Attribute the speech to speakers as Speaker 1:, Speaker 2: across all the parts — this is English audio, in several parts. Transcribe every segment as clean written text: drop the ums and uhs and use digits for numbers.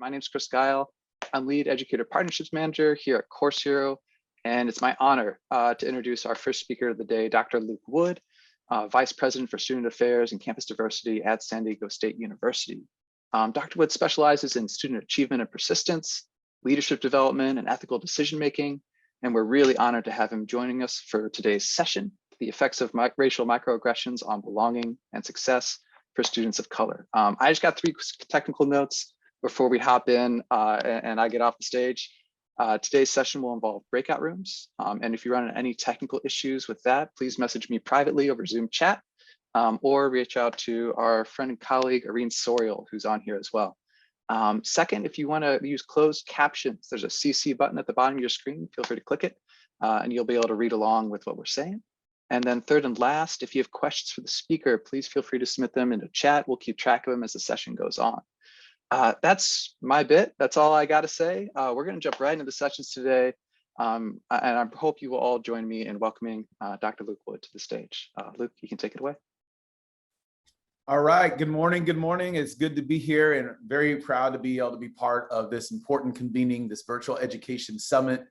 Speaker 1: My name is Chris Guile. I'm Lead Educator Partnerships Manager here at Course Hero, and it's my honor to introduce our first speaker of the day, Dr. Luke Wood, Vice President for Student Affairs and Campus Diversity at San Diego State University. Dr. Wood specializes in student achievement and persistence, leadership development, and ethical decision-making, and we're really honored to have him joining us for today's session, the effects of racial microaggressions on belonging and success for students of color. I just got 3 technical notes before we hop in and I get off the stage. Today's session will involve breakout rooms. And if you run into any technical issues with that, please message me privately over Zoom chat or reach out to our friend and colleague, Irene Sorial, who's on here as well. Second, if you want to use closed captions, there's a CC button at the bottom of your screen. Feel free to click it and you'll be able to read along with what we're saying. And then third and last, if you have questions for the speaker, please feel free to submit them into chat. We'll keep track of them as the session goes on. That's my bit. That's all I got to say. We're going to jump right into the sessions today. And I hope you will all join me in welcoming Dr. Luke Wood to the stage. Luke, you can take it away.
Speaker 2: All right. Good morning. Good morning. It's good to be here and very proud to be able to be part of this important convening, this virtual education summit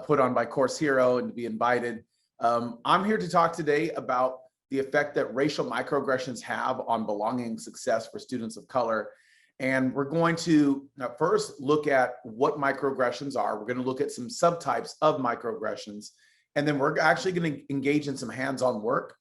Speaker 2: put on by Course Hero, and to be invited. I'm here to talk today about the effect that racial microaggressions have on belonging and success for students of color. And we're going to first look at what microaggressions are. We're going to look at some subtypes of microaggressions. And then we're actually going to engage in some hands-on work.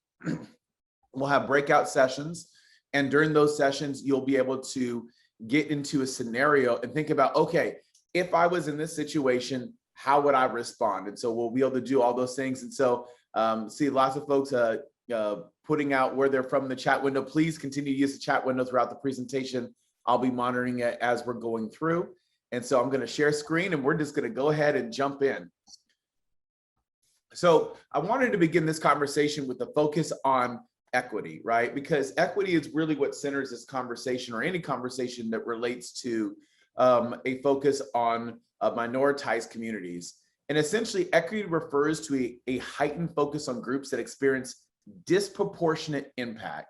Speaker 2: We'll have breakout sessions. And during those sessions, you'll be able to get into a scenario and think about, okay, if I was in this situation, how would I respond? And so we'll be able to do all those things. And so see lots of folks putting out where they're from in the chat window. Please continue to use the chat window throughout the presentation. I'll be monitoring it as we're going through. And so I'm going to share screen and we're just going to go ahead and jump in. So I wanted to begin this conversation with a focus on equity, right? Because equity is really what centers this conversation, or any conversation that relates to a focus on minoritized communities. And essentially, equity refers to a heightened focus on groups that experience disproportionate impact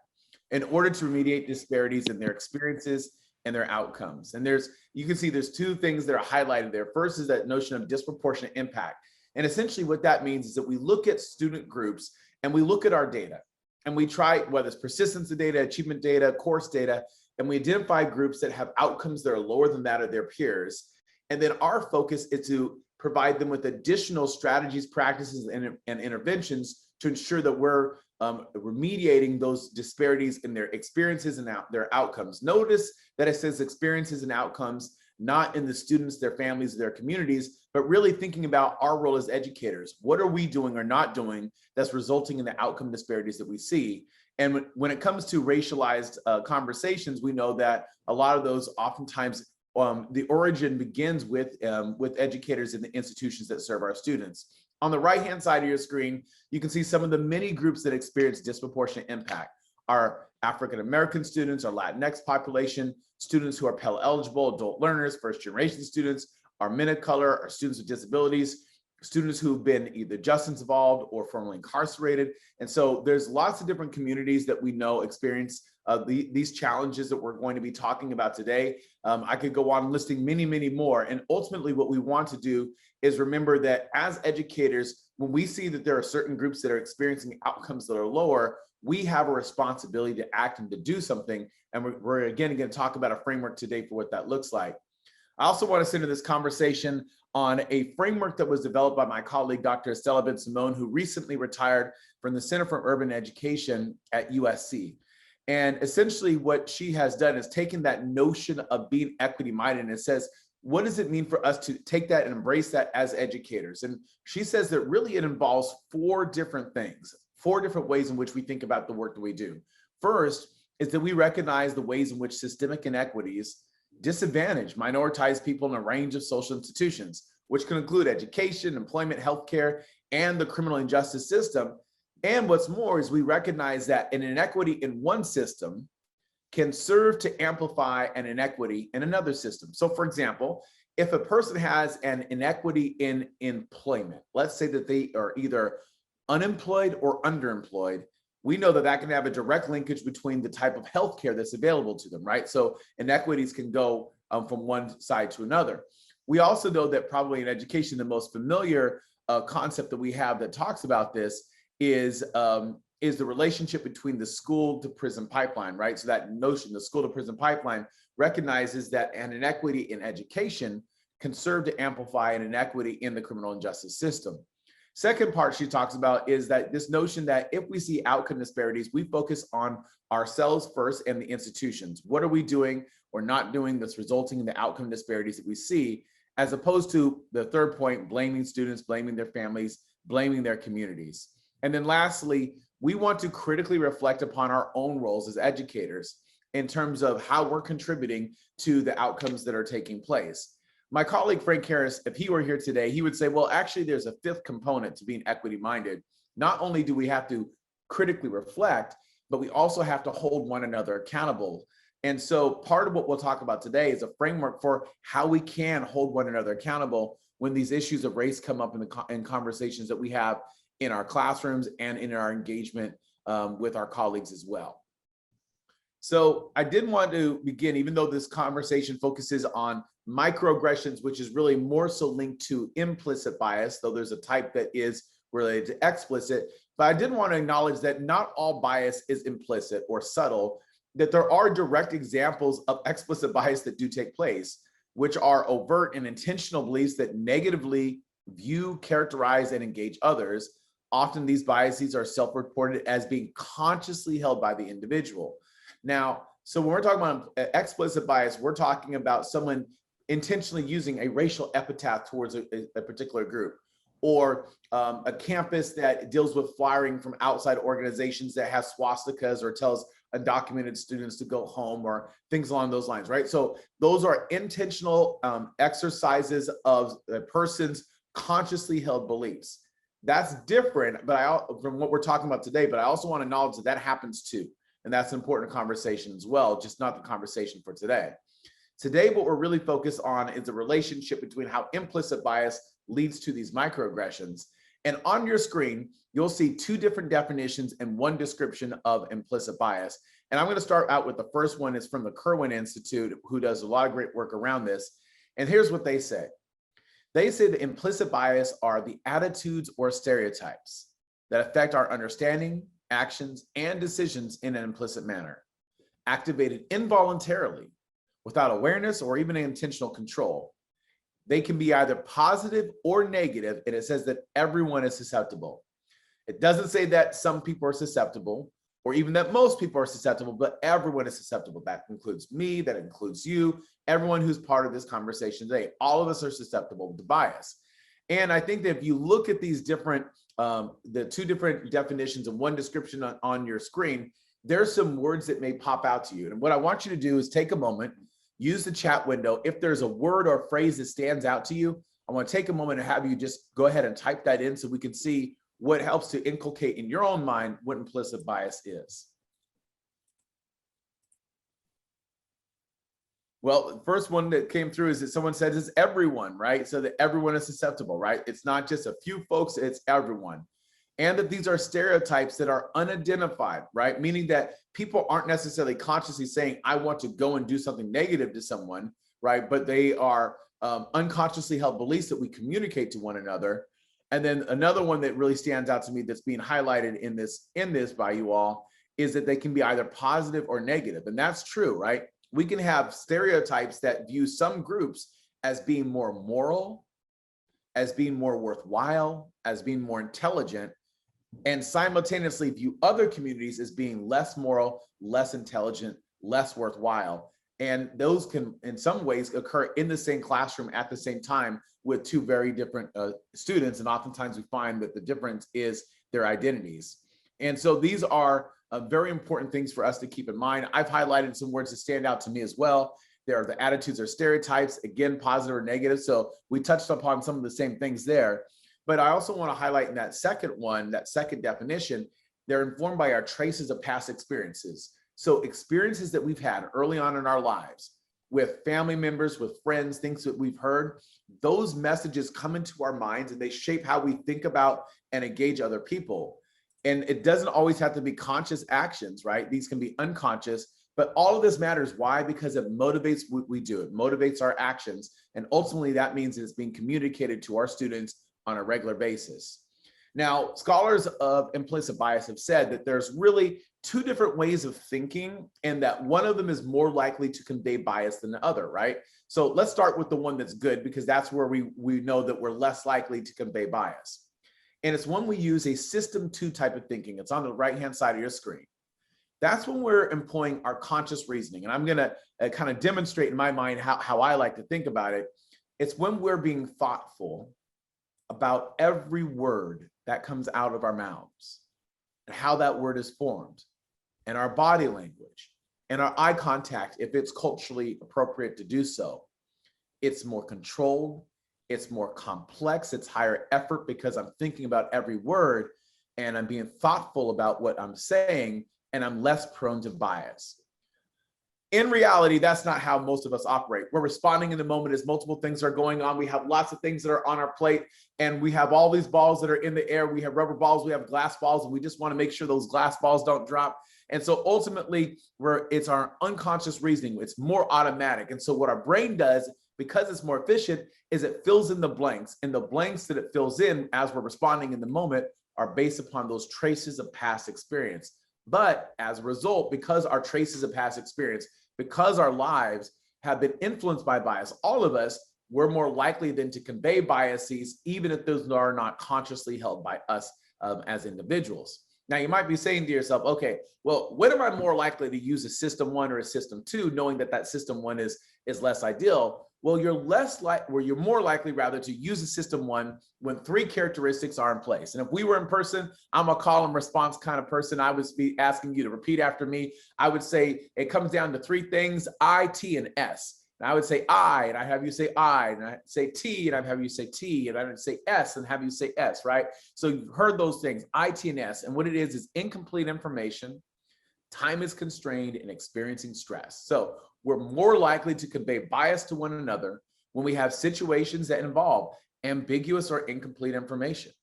Speaker 2: in order to remediate disparities in their experiences and their outcomes. And you can see there's 2 things that are highlighted there. First is that notion of disproportionate impact. And essentially what that means is that we look at student groups and we look at our data and we try, whether it's persistence data, achievement data, course data, and we identify groups that have outcomes that are lower than that of their peers. And then our focus is to provide them with additional strategies, practices, and interventions to ensure that we're remediating those disparities in their experiences and their outcomes. Notice that it says experiences and outcomes, not in the students, their families, their communities, but really thinking about our role as educators. What are we doing or not doing that's resulting in the outcome disparities that we see? And when it comes to racialized conversations, we know that a lot of those oftentimes the origin begins with educators in the institutions that serve our students. On the right-hand side of your screen, you can see some of the many groups that experience disproportionate impact. Our African-American students, our Latinx population, students who are Pell eligible, adult learners, first-generation students, our men of color, our students with disabilities, students who've been either justice involved or formerly incarcerated. And so there's lots of different communities that we know experience these challenges that we're going to be talking about today. I could go on listing many, many more. And ultimately what we want to do is remember that as educators, when we see that there are certain groups that are experiencing outcomes that are lower, we have a responsibility to act and to do something. And we're again going to talk about a framework today for what that looks like. I also want to center this conversation on a framework that was developed by my colleague, Dr. Estela Ben-Simon, who recently retired from the Center for Urban Education at USC. And essentially what she has done is taken that notion of being equity-minded and it says, what does it mean for us to take that and embrace that as educators? And she says that really it involves 4 different things, 4 different ways in which we think about the work that we do. First is that we recognize the ways in which systemic inequities disadvantage minoritized people in a range of social institutions, which can include education, employment, healthcare, and the criminal injustice system. And what's more is we recognize that an inequity in one system can serve to amplify an inequity in another system. So for example, if a person has an inequity in employment, let's say that they are either unemployed or underemployed, we know that that can have a direct linkage between the type of healthcare that's available to them, right? So inequities can go from one side to another. We also know that probably in education, the most familiar concept that we have that talks about this is the relationship between the school to prison pipeline, right? So that notion, the school to prison pipeline, recognizes that an inequity in education can serve to amplify an inequity in the criminal justice system. Second part she talks about is that this notion that if we see outcome disparities, we focus on ourselves first and the institutions. What are we doing or not doing that's resulting in the outcome disparities that we see, as opposed to the third point, blaming students, blaming their families, blaming their communities. And then lastly, we want to critically reflect upon our own roles as educators in terms of how we're contributing to the outcomes that are taking place. My colleague Frank Harris, if he were here today, he would say, well, actually, there's a fifth component to being equity-minded. Not only do we have to critically reflect, but we also have to hold one another accountable. And so part of what we'll talk about today is a framework for how we can hold one another accountable when these issues of race come up in conversations that we have in our classrooms and in our engagement with our colleagues as well. So I did want to begin, even though this conversation focuses on microaggressions, which is really more so linked to implicit bias, though there's a type that is related to explicit, but I did want to acknowledge that not all bias is implicit or subtle, that there are direct examples of explicit bias that do take place, which are overt and intentional beliefs that negatively view, characterize, and engage others. Often these biases are self-reported as being consciously held by the individual. Now, so when we're talking about explicit bias, we're talking about someone intentionally using a racial epithet towards a particular group, or a campus that deals with flyering from outside organizations that has swastikas or tells undocumented students to go home, or things along those lines, right? So those are intentional exercises of a person's consciously held beliefs. That's different, but from what we're talking about today, but I also want to acknowledge that that happens too. And that's an important conversation as well, just not the conversation for today. Today, what we're really focused on is the relationship between how implicit bias leads to these microaggressions. And on your screen, you'll see two different definitions and one description of implicit bias. And I'm going to start out with the first one. It's from the Kirwan Institute, who does a lot of great work around this. And here's what they say. They say that implicit bias are the attitudes or stereotypes that affect our understanding, actions, and decisions in an implicit manner, activated involuntarily, without awareness or even intentional control. They can be either positive or negative, and it says that everyone is susceptible. It doesn't say that some people are susceptible, or even that most people are susceptible, but everyone is susceptible. That includes me, that includes you, everyone who's part of this conversation today. All of us are susceptible to bias. And I think that if you look at these different, the two different definitions and one description on your screen, there's some words that may pop out to you. And what I want you to do is take a moment, use the chat window. If there's a word or phrase that stands out to you, I want to take a moment and have you just go ahead and type that in so we can see what helps to inculcate in your own mind what implicit bias is. Well, the first one that came through is that someone says it's everyone, right? So that everyone is susceptible, right? It's not just a few folks, it's everyone. And that these are stereotypes that are unidentified, right? Meaning that people aren't necessarily consciously saying, I want to go and do something negative to someone, right? But they are unconsciously held beliefs that we communicate to one another. And then another one that really stands out to me that's being highlighted in this by you all is that they can be either positive or negative. And that's true, right? We can have stereotypes that view some groups as being more moral, as being more worthwhile, as being more intelligent, and simultaneously view other communities as being less moral, less intelligent, less worthwhile. And those can, in some ways, occur in the same classroom at the same time with two very different students. And oftentimes we find that the difference is their identities. And so these are very important things for us to keep in mind. I've highlighted some words that stand out to me as well. There are the attitudes or stereotypes, again, positive or negative. So we touched upon some of the same things there. But I also want to highlight in that second one, that second definition, they're informed by our traces of past experiences. So experiences that we've had early on in our lives with family members, with friends, things that we've heard, those messages come into our minds and they shape how we think about and engage other people. And it doesn't always have to be conscious actions, right? These can be unconscious, but all of this matters. Why? Because it motivates what we do. It motivates our actions. And ultimately that means it's being communicated to our students on a regular basis. Now, scholars of implicit bias have said that there's really two different ways of thinking, and that one of them is more likely to convey bias than the other, right? So let's start with the one that's good, because that's where we know that we're less likely to convey bias. And it's when we use a system 2 type of thinking. It's on the right-hand side of your screen. That's when we're employing our conscious reasoning. And I'm gonna kind of demonstrate in my mind how I like to think about it. It's when we're being thoughtful about every word that comes out of our mouths and how that word is formed, and our body language and our eye contact, if it's culturally appropriate to do so. It's more controlled, it's more complex, it's higher effort because I'm thinking about every word and I'm being thoughtful about what I'm saying, and I'm less prone to bias. In reality, that's not how most of us operate. We're responding in the moment as multiple things are going on. We have lots of things that are on our plate, and we have all these balls that are in the air. We have rubber balls, we have glass balls, and we just want to make sure those glass balls don't drop. And so ultimately, it's our unconscious reasoning. It's more automatic. And so what our brain does, because it's more efficient, is it fills in the blanks. And the blanks that it fills in as we're responding in the moment are based upon those traces of past experience. But as a result, because our traces of past experience, because our lives have been influenced by bias, all of us, we're more likely than to convey biases, even if those are not consciously held by us as individuals. Now, you might be saying to yourself, okay, well, when am I more likely to use a system 1 or a system 2, knowing that that system 1 is less ideal? Well, you're more likely rather to use a system 1 when 3 characteristics are in place. And if we were in person, I'm a call and response kind of person. I would be asking you to repeat after me. I would say it comes down to 3 things: I, T, and S. And I would say I, and I have you say I, and I say T, and I have you say T, and I would say S, and have you say S, right? So you've heard those things, I, T, and S. And what it is incomplete information, time is constrained, and experiencing stress. So we're more likely to convey bias to one another when we have situations that involve ambiguous or incomplete information,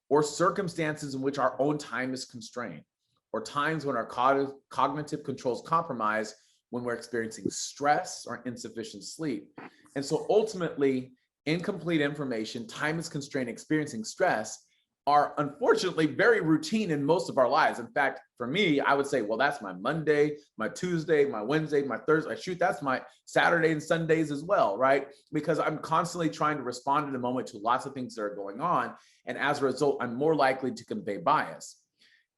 Speaker 2: or circumstances in which our own time is constrained, or times when our cognitive control is compromised, when we're experiencing stress or insufficient sleep. And so ultimately, incomplete information, time is constrained, experiencing stress are unfortunately very routine in most of our lives. In fact, for me, I would say, well, that's my Monday, my Tuesday, my Wednesday, my Thursday. Shoot, that's my Saturday and Sundays as well, right? Because I'm constantly trying to respond in the moment to lots of things that are going on. And as a result, I'm more likely to convey bias.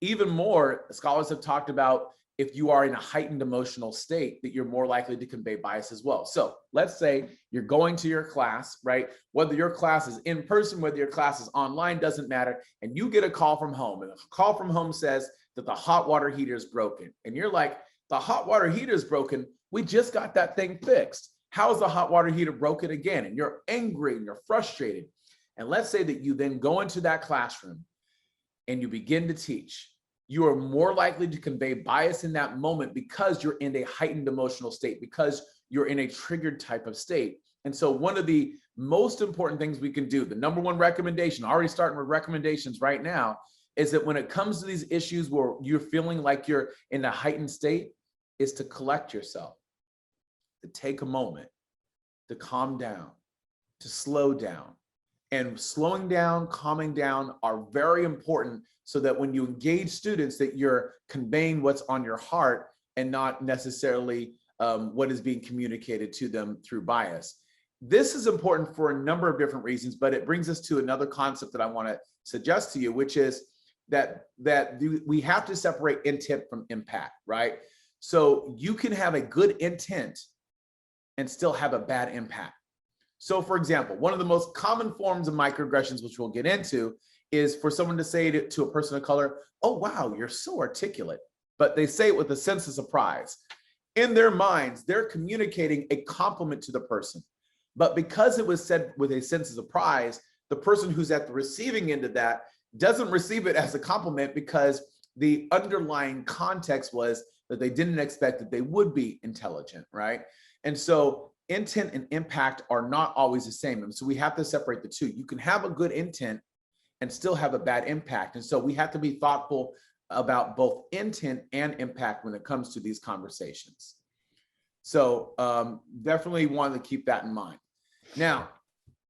Speaker 2: Even more, scholars have talked about if you are in a heightened emotional state, that you're more likely to convey bias as well. So let's say you're going to your class, right? Whether your class is in person, whether your class is online, doesn't matter. And you get a call from home, and the call from home says that the hot water heater is broken. And you're like, the hot water heater is broken. We just got that thing fixed. How is the hot water heater broken again? And you're angry and you're frustrated. And let's say that you then go into that classroom and you begin to teach. You are more likely to convey bias in that moment because you're in a heightened emotional state, because you're in a triggered type of state. And so one of the most important things we can do, the number 1 recommendation, already starting with recommendations right now, is that when it comes to these issues where you're feeling like you're in a heightened state, is to collect yourself, to take a moment, to calm down, to slow down. And slowing down, calming down are very important, so that when you engage students, that you're conveying what's on your heart and not necessarily what is being communicated to them through bias. This is important for a number of different reasons, but it brings us to another concept that I want to suggest to you, which is that we have to separate intent from impact, right? So you can have a good intent and still have a bad impact. So for example, one of the most common forms of microaggressions, which we'll get into, is for someone to say to a person of color, oh, wow, you're so articulate. But they say it with a sense of surprise. In their minds, they're communicating a compliment to the person. But because it was said with a sense of surprise, the person who's at the receiving end of that doesn't receive it as a compliment, because the underlying context was that they didn't expect that they would be intelligent, right? And so intent and impact are not always the same. And so we have to separate the two. You can have a good intent and still have a bad impact. And so we have to be thoughtful about both intent and impact when it comes to these conversations. So definitely want to keep that in mind. Now,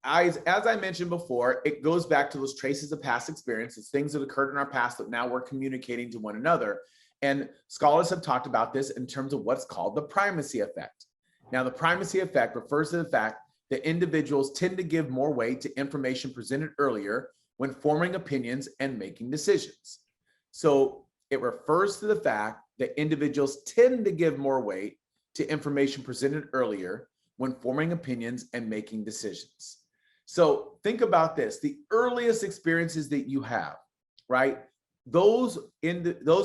Speaker 2: as I mentioned before, it goes back to those traces of past experiences, things that occurred in our past that now we're communicating to one another. And scholars have talked about this in terms of what's called the primacy effect. Now, the primacy effect refers to the fact that individuals tend to give more weight to information presented earlier when forming opinions and making decisions. So it refers to the fact that individuals tend to give more weight to information presented earlier when forming opinions and making decisions. So think about this, the earliest experiences that you have, right? Those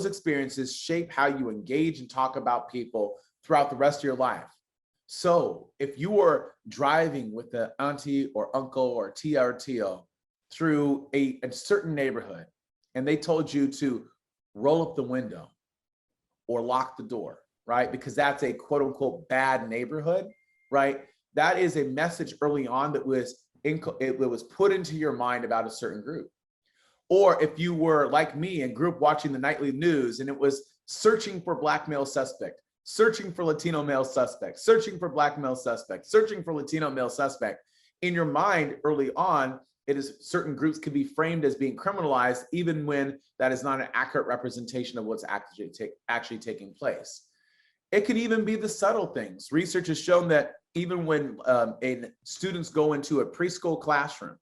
Speaker 2: experiences shape how you engage and talk about people throughout the rest of your life. So if you were driving with the auntie or uncle or tia or tio through a certain neighborhood and they told you to roll up the window or lock the door, right? Because that's a quote unquote bad neighborhood, right? That is a message early on that it was put into your mind about a certain group. Or if you were like me and grew up watching the nightly news and it was searching for black male suspect, searching for Latino male suspect, searching for black male suspect, searching for Latino male suspect, in your mind early on, it is certain groups can be framed as being criminalized, even when that is not an accurate representation of what's actually taking place. It could even be the subtle things. Research has shown that even when students go into a preschool classroom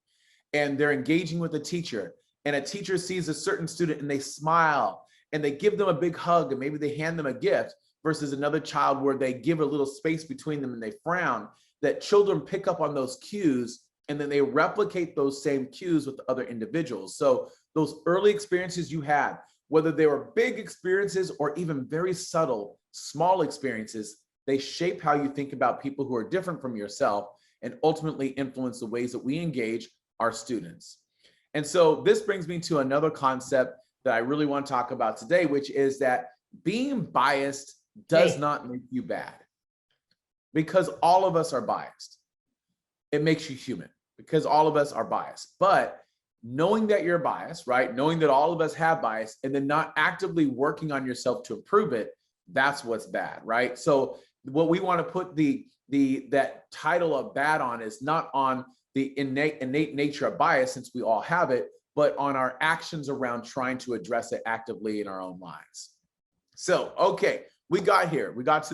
Speaker 2: and they're engaging with a teacher, and a teacher sees a certain student and they smile and they give them a big hug and maybe they hand them a gift, versus another child where they give a little space between them and they frown, that children pick up on those cues and then they replicate those same cues with other individuals. So those early experiences you had, whether they were big experiences or even very subtle, small experiences, they shape how you think about people who are different from yourself and ultimately influence the ways that we engage our students. And so this brings me to another concept that I really want to talk about today, which is that being biased does not make you bad, because all of us are biased. It makes you human because all of us are biased. But knowing that you're biased, right? Knowing that all of us have bias and then not actively working on yourself to improve it, that's what's bad, right? So what we want to put that title of bad on is not on the innate nature of bias, since we all have it, but on our actions around trying to address it actively in our own lives. So, okay, we got to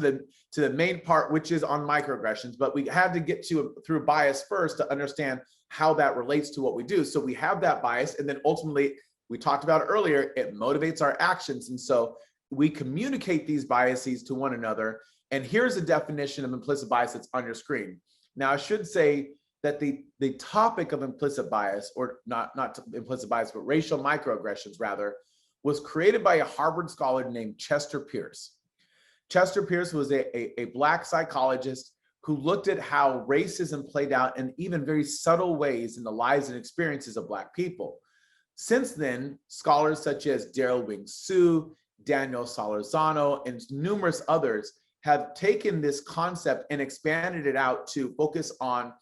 Speaker 2: the main part, which is on microaggressions, but we had to get through bias first to understand how that relates to what we do. So we have that bias, and then ultimately, we talked about it earlier, it motivates our actions. And so we communicate these biases to one another. And here's a definition of implicit bias that's on your screen. Now, I should say that the topic of implicit bias, or not implicit bias, but racial microaggressions rather, was created by a Harvard scholar named Chester Pierce. Chester Pierce was a Black psychologist who looked at how racism played out in even very subtle ways in the lives and experiences of Black people. Since then, scholars such as Daryl Wing Su, Daniel Solorzano, and numerous others have taken this concept and expanded it out to focus on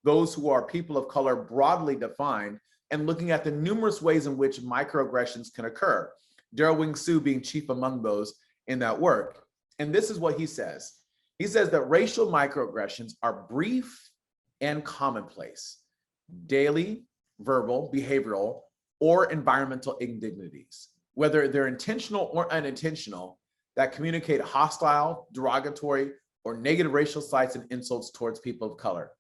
Speaker 2: those who are people of color broadly defined, and looking at the numerous ways in which microaggressions can occur. Daryl Wing Su being chief among those in that work. And this is what he says. He says that racial microaggressions are brief and commonplace, daily, verbal, behavioral, or environmental indignities, whether they're intentional or unintentional, that communicate hostile, derogatory, or negative racial slights and insults towards people of color.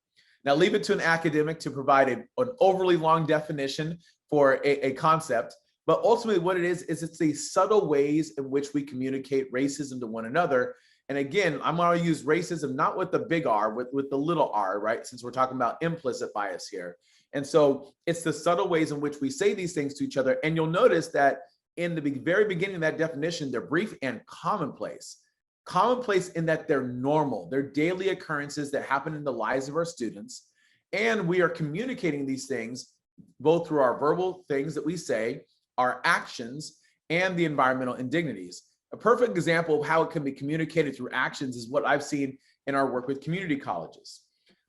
Speaker 2: Now, leave it to an academic to provide an overly long definition for a concept, but ultimately what it is it's the subtle ways in which we communicate racism to one another. And again, I'm going to use racism not with the big R, with the little r, right? Since we're talking about implicit bias here. And so it's the subtle ways in which we say these things to each other. And you'll notice that in the very beginning of that definition, they're brief and commonplace. Commonplace in that they're normal, they're daily occurrences that happen in the lives of our students. And we are communicating these things both through our verbal things that we say, our actions, and the environmental indignities. A perfect example of how it can be communicated through actions is what I've seen in our work with community colleges.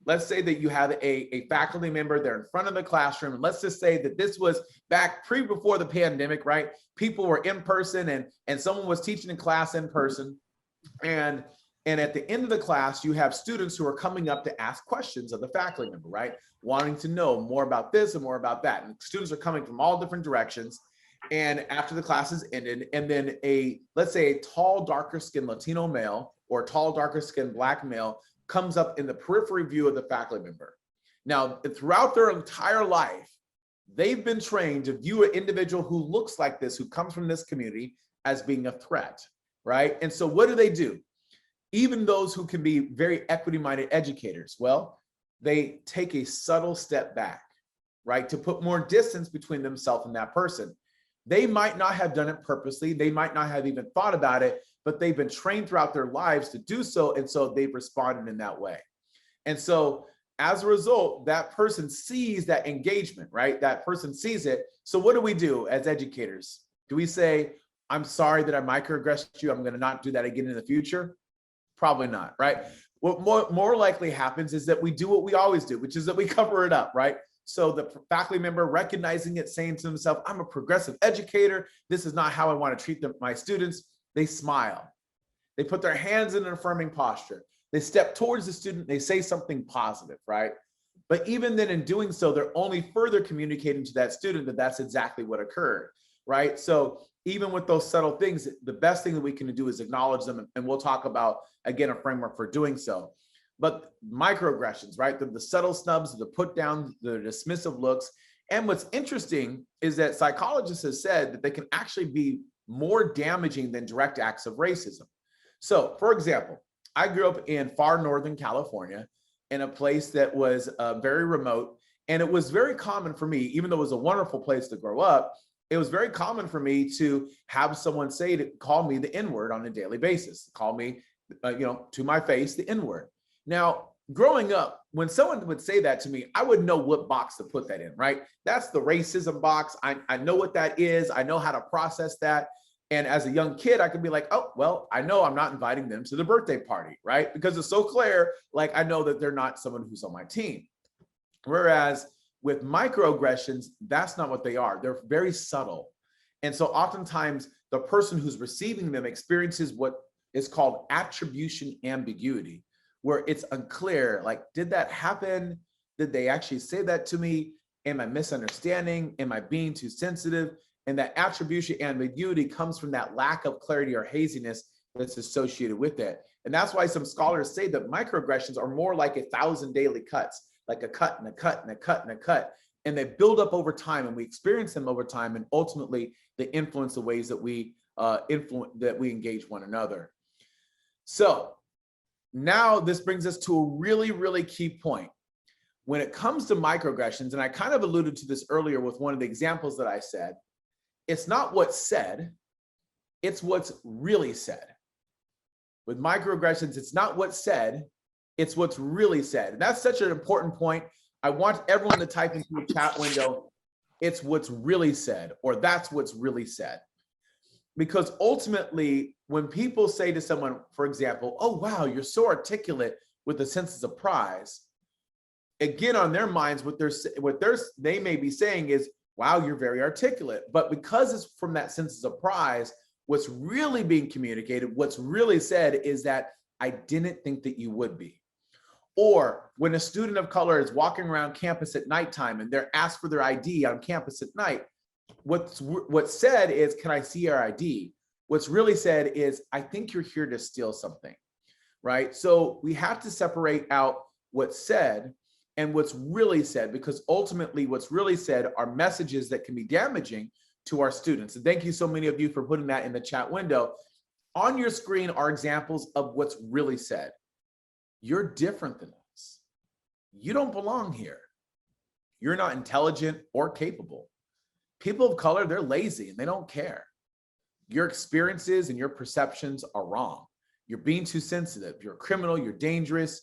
Speaker 2: Let's say that you have a faculty member, they're in front of the classroom, and let's just say that this was back before the pandemic, right? People were in person and someone was teaching in class in person. And at the end of the class, you have students who are coming up to ask questions of the faculty member, right? Wanting to know more about this and more about that. And students are coming from all different directions. And after the class is ended, and then let's say a tall, darker skinned Latino male or tall, darker skinned Black male comes up in the periphery view of the faculty member. Now, throughout their entire life, they've been trained to view an individual who looks like this, who comes from this community, as being a threat, right? And so what do? Even those who can be very equity-minded educators, well, they take a subtle step back, right? To put more distance between themselves and that person. They might not have done it purposely. They might not have even thought about it, but they've been trained throughout their lives to do so. And so they've responded in that way. And so as a result, that person sees that engagement, right? That person sees it. So what do we do as educators? Do we say, I'm sorry that I microaggressed you, I'm going to not do that again in the future? Probably not, right? What more likely happens is that we do what we always do, which is that we cover it up, right? So the faculty member recognizing it, saying to himself, I'm a progressive educator. This is not how I want to treat my students. They smile. They put their hands in an affirming posture. They step towards the student. They say something positive, right? But even then in doing so, they're only further communicating to that student that that's exactly what occurred, right? So even with those subtle things, the best thing that we can do is acknowledge them. And we'll talk about, again, a framework for doing so. But microaggressions, right? The subtle snubs, the put down, the dismissive looks. And what's interesting is that psychologists have said that they can actually be more damaging than direct acts of racism. So, for example, I grew up in far northern California in a place that was very remote. And it was very common for me, even though it was a wonderful place to grow up, it was very common for me to have someone call me the N-word on a daily basis, call me, to my face, the N-word. Now, growing up, when someone would say that to me, I wouldn't know what box to put that in, right? That's the racism box. I know what that is. I know how to process that. And as a young kid, I could be like, oh, well, I know I'm not inviting them to the birthday party, right? Because it's so clear, like I know that they're not someone who's on my team. Whereas with microaggressions, that's not what they are. They're very subtle. And so oftentimes the person who's receiving them experiences what is called attribution ambiguity, where it's unclear, like, did that happen? Did they actually say that to me? Am I misunderstanding? Am I being too sensitive? And that attribution ambiguity comes from that lack of clarity or haziness that's associated with it. And that's why some scholars say that microaggressions are more like 1,000 daily cuts, like a cut and a cut and a cut and a cut. And they build up over time, and we experience them over time, and ultimately they influence the ways that we engage one another. So now this brings us to a really, really key point. When it comes to microaggressions, and I kind of alluded to this earlier with one of the examples that I said, it's not what's said, it's what's really said. With microaggressions, it's not what's said, it's what's really said. And that's such an important point. I want everyone to type into the chat window, it's what's really said, or that's what's really said. Because ultimately, when people say to someone, for example, oh, wow, you're so articulate with a sense of surprise, again, on their minds, what they may be saying is, wow, you're very articulate. But because it's from that sense of surprise, what's really being communicated, what's really said is that I didn't think that you would be. Or when a student of color is walking around campus at nighttime and they're asked for their ID on campus at night, what's said is, can I see your ID? What's really said is, I think you're here to steal something, right? So we have to separate out what's said and what's really said, because ultimately what's really said are messages that can be damaging to our students. And thank you so many of you for putting that in the chat window. On your screen are examples of what's really said. You're different than us. You don't belong here. You're not intelligent or capable. People of color, they're lazy and they don't care. Your experiences and your perceptions are wrong. You're being too sensitive. You're a criminal, you're dangerous,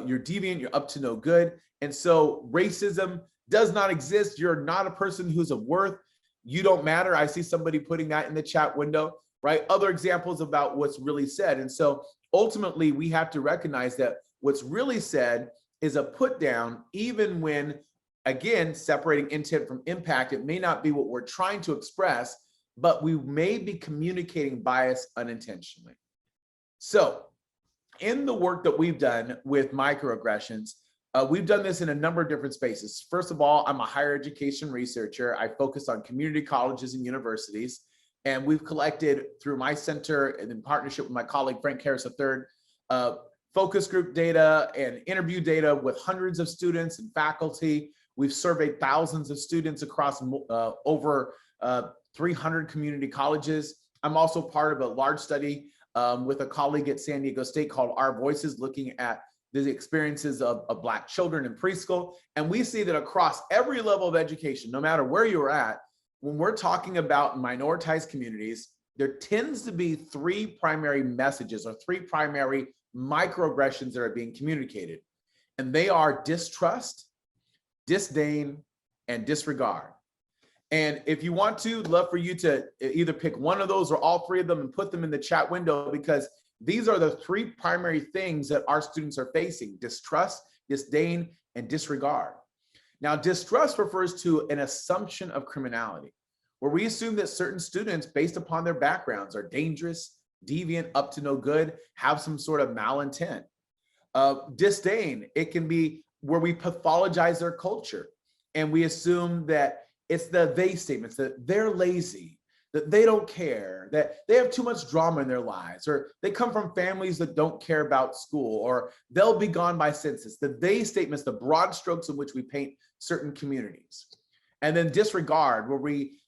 Speaker 2: you're deviant, you're up to no good. And so racism does not exist. You're not a person who's of worth. You don't matter. I see somebody putting that in the chat window, right? Other examples about what's really said. And so ultimately we have to recognize that what's really said is a put down, even when, again, separating intent from impact, it may not be what we're trying to express, but we may be communicating bias unintentionally. So in the work that we've done with microaggressions, we've done this in a number of different spaces. First of all, I'm a higher education researcher. I focus on community colleges and universities. And we've collected through my center and in partnership with my colleague, Frank Harris III, focus group data and interview data with hundreds of students and faculty. We've surveyed thousands of students across over 300 community colleges. I'm also part of a large study with a colleague at San Diego State called Our Voices, looking at the experiences of Black children in preschool. And we see that across every level of education, no matter where you're at, when we're talking about minoritized communities, there tends to be three primary messages or three primary microaggressions that are being communicated. And they are distrust, disdain, and disregard. And if you want to, love for you to either pick one of those or all three of them and put them in the chat window, because these are the three primary things that our students are facing: distrust, disdain, and disregard. Now, distrust refers to an assumption of criminality, where we assume that certain students, based upon their backgrounds, are dangerous, deviant, up to no good, have some sort of malintent. Disdain, it can be where we pathologize their culture and we assume that it's the they statements, that they're lazy, that they don't care, that they have too much drama in their lives, or they come from families that don't care about school, or they'll be gone by census. The they statements, the broad strokes in which we paint certain communities. And then disregard, where we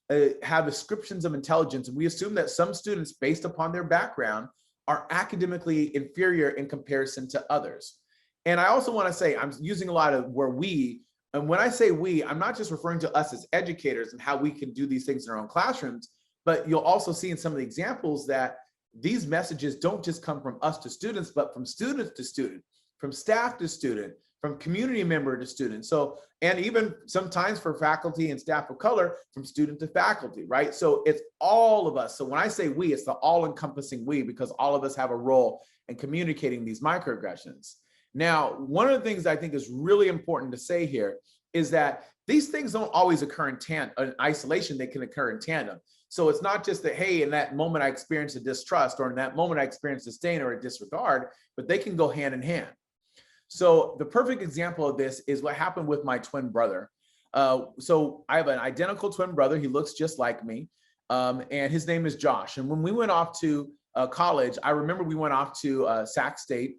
Speaker 2: have ascriptions of intelligence, and we assume that some students, based upon their background, are academically inferior in comparison to others. And I also want to say, I'm using a lot of where we, and when I say we, I'm not just referring to us as educators and how we can do these things in our own classrooms, but you'll also see in some of the examples that these messages don't just come from us to students, but from students to student, from staff to student, from community member to student. So, and even sometimes for faculty and staff of color, from student to faculty, right? So it's all of us. So when I say we, it's the all-encompassing we, because all of us have a role in communicating these microaggressions. Now, one of the things I think is really important to say here is that these things don't always occur in isolation. They can occur in tandem. So it's not just that, hey, in that moment I experienced a distrust, or in that moment I experienced disdain or a disregard, but they can go hand in hand. So the perfect example of this is what happened with my twin brother. So I have an identical twin brother. He looks just like me, and his name is Josh. And when we went off to college, I remember we went off to Sac State,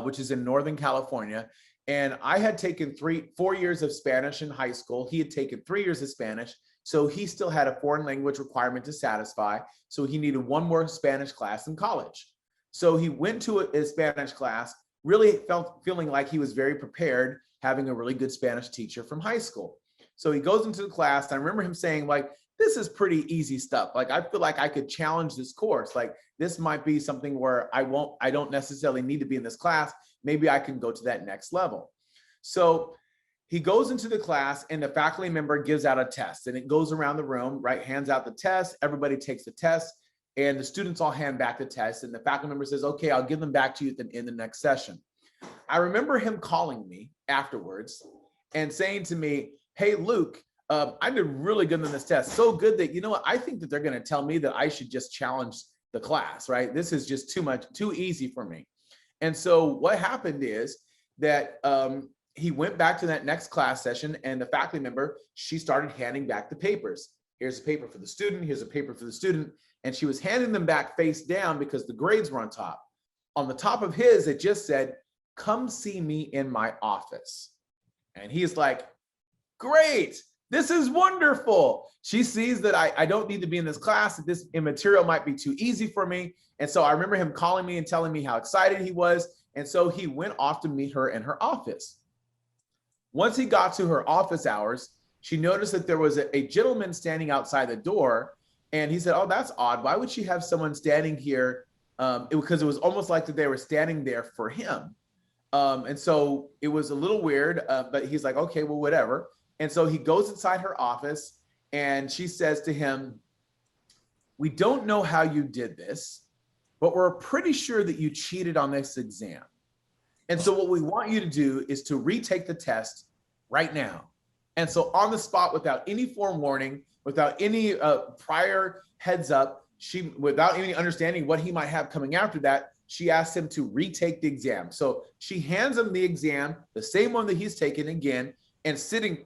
Speaker 2: which is in Northern California. And I had taken 4 years of Spanish in high school. He had taken 3 years of Spanish. So he still had a foreign language requirement to satisfy. So he needed one more Spanish class in college. So he went to a Spanish class, really feeling like he was very prepared, having a really good Spanish teacher from high school. So he goes into the class, and I remember him saying, like, this is pretty easy stuff. Like, I feel like I could challenge this course. Like, this might be something where I don't necessarily need to be in this class. Maybe I can go to that next level. So he goes into the class, and the faculty member gives out a test, and it goes around the room, right? Hands out the test. Everybody takes the test, and the students all hand back the test. And the faculty member says, okay, I'll give them back to you in the next session. I remember him calling me afterwards and saying to me, hey, Luke, I did really good on this test. So good that, you know what, I think that they're going to tell me that I should just challenge the class, right? This is just too easy for me. And so what happened is that he went back to that next class session, and the faculty member, she started handing back the papers. Here's a paper for the student. Here's a paper for the student. And she was handing them back face down because the grades were on top. On the top of his, it just said, come see me in my office. And he's like, great, this is wonderful. She sees that I don't need to be in this class, that this material might be too easy for me. And so I remember him calling me and telling me how excited he was. And so he went off to meet her in her office. Once he got to her office hours, she noticed that there was a gentleman standing outside the door. And he said, oh, that's odd. Why would she have someone standing here? Because it was almost like that they were standing there for him. And so it was a little weird, but he's like, okay, well, whatever. And so he goes inside her office, and she says to him, we don't know how you did this, but we're pretty sure that you cheated on this exam. And so what we want you to do is to retake the test right now. And so on the spot, without any forewarning, without any prior heads up, without any understanding what he might have coming after that, she asked him to retake the exam. So she hands him the exam, the same one that he's taken again, and sitting,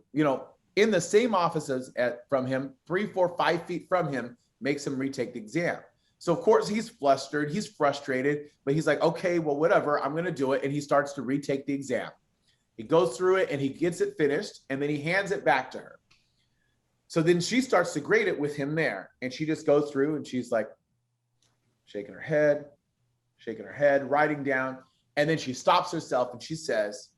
Speaker 2: in the same offices from him, 3, 4, 5 feet from him, makes him retake the exam. So of course he's flustered, he's frustrated, but he's like, okay, well, whatever, I'm gonna do it. And he starts to retake the exam. He goes through it and he gets it finished, and then he hands it back to her. So then she starts to grade it with him there. And she just goes through and she's like shaking her head, writing down. And then she stops herself and she says,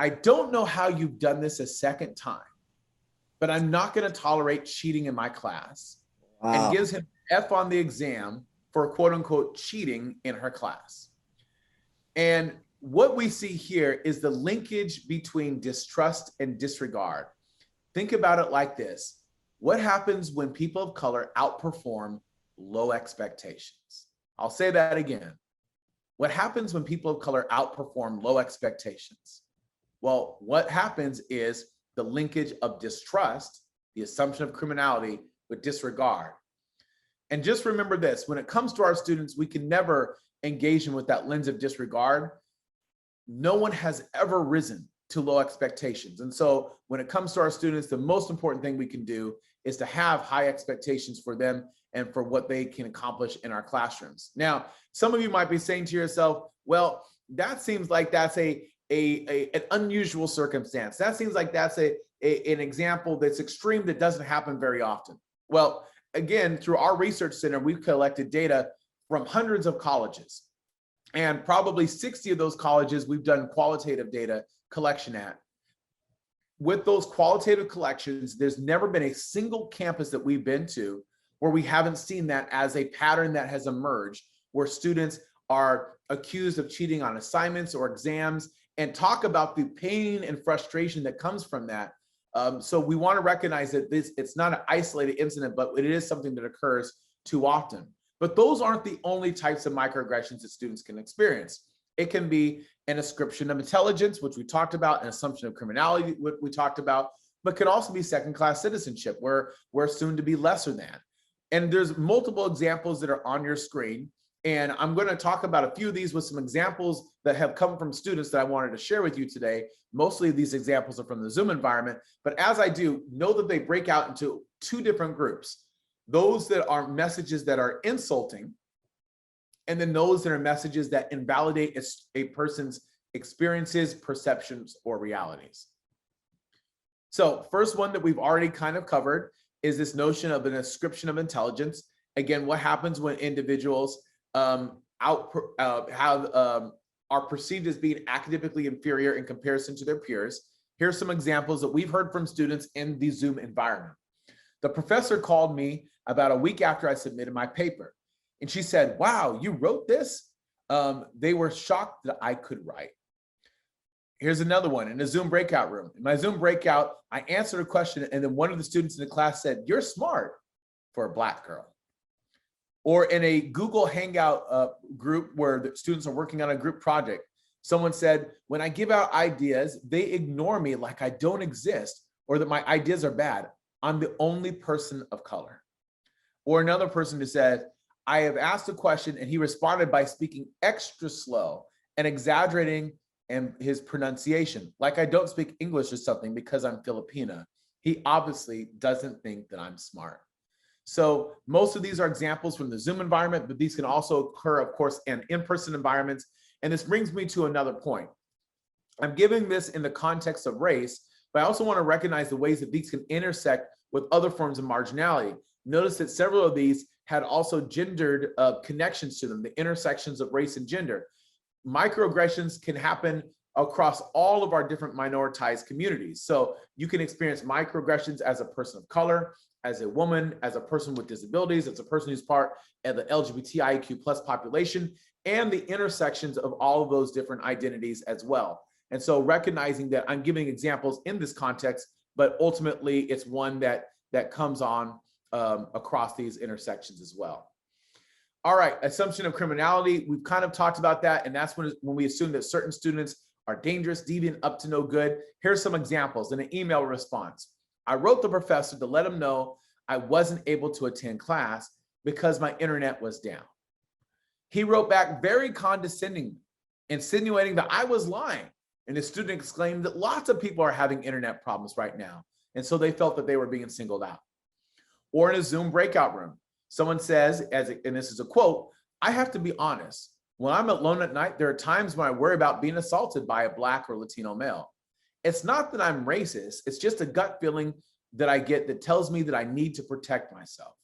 Speaker 2: I don't know how you've done this a second time, but I'm not going to tolerate cheating in my class. Wow. And gives him F on the exam for quote unquote cheating in her class. And what we see here is the linkage between distrust and disregard. Think about it like this. What happens when people of color outperform low expectations? I'll say that again. What happens when people of color outperform low expectations? Well, what happens is the linkage of distrust, the assumption of criminality, with disregard. And just remember this, when it comes to our students, we can never engage them with that lens of disregard. No one has ever risen to low expectations. And so when it comes to our students, the most important thing we can do is to have high expectations for them and for what they can accomplish in our classrooms. Now, some of you might be saying to yourself, well, that seems like that's an unusual circumstance. That seems like that's an example that's extreme that doesn't happen very often. Well, again, through our research center, we've collected data from hundreds of colleges. And probably 60 of those colleges we've done qualitative data collection at. With those qualitative collections, there's never been a single campus that we've been to where we haven't seen that as a pattern that has emerged, where students are accused of cheating on assignments or exams and talk about the pain and frustration that comes from that. So we want to recognize that it's not an isolated incident, but it is something that occurs too often. But those aren't the only types of microaggressions that students can experience. It can be an ascription of intelligence, which we talked about, an assumption of criminality, which we talked about, but can also be second-class citizenship, where we're assumed to be lesser than. And there's multiple examples that are on your screen. And I'm going to talk about a few of these with some examples that have come from students that I wanted to share with you today. Mostly these examples are from the Zoom environment, but as I do, know that they break out into two different groups. Those that are messages that are insulting, and then those that are messages that invalidate a person's experiences, perceptions, or realities. So first one that we've already kind of covered is this notion of an ascription of intelligence. Again, what happens when individuals are perceived as being academically inferior in comparison to their peers. Here's some examples that we've heard from students in the Zoom environment. The professor called me about a week after I submitted my paper, and she said, wow, you wrote this? They were shocked that I could write. Here's another one in a Zoom breakout room. In my Zoom breakout, I answered a question, and then one of the students in the class said, you're smart for a Black girl. Or in a Google Hangout group where the students are working on a group project, someone said, when I give out ideas, they ignore me like I don't exist or that my ideas are bad. I'm the only person of color. Or another person who said, I have asked a question and he responded by speaking extra slow and exaggerating in his pronunciation, like I don't speak English or something because I'm Filipina. He obviously doesn't think that I'm smart. So most of these are examples from the Zoom environment, but these can also occur, of course, in in-person environments. And this brings me to another point. I'm giving this in the context of race, but I also want to recognize the ways that these can intersect with other forms of marginality. Notice that several of these had also gendered connections to them, the intersections of race and gender. Microaggressions can happen across all of our different minoritized communities. So you can experience microaggressions as a person of color, as a woman, as a person with disabilities, as a person who's part of the LGBTIQ+ population, and the intersections of all of those different identities as well. And so recognizing that I'm giving examples in this context, but ultimately it's one that comes on across these intersections as well. All right, assumption of criminality. We've kind of talked about that, and that's when we assume that certain students are dangerous, deviant, up to no good. Here's some examples in an email response. I wrote the professor to let him know I wasn't able to attend class because my internet was down. He wrote back very condescending, insinuating that I was lying. And the student exclaimed that lots of people are having internet problems right now. And so they felt that they were being singled out. Or in a Zoom breakout room, someone says, and this is a quote, I have to be honest. When I'm alone at night, there are times when I worry about being assaulted by a Black or Latino male. It's not that I'm racist. It's just a gut feeling that I get that tells me that I need to protect myself.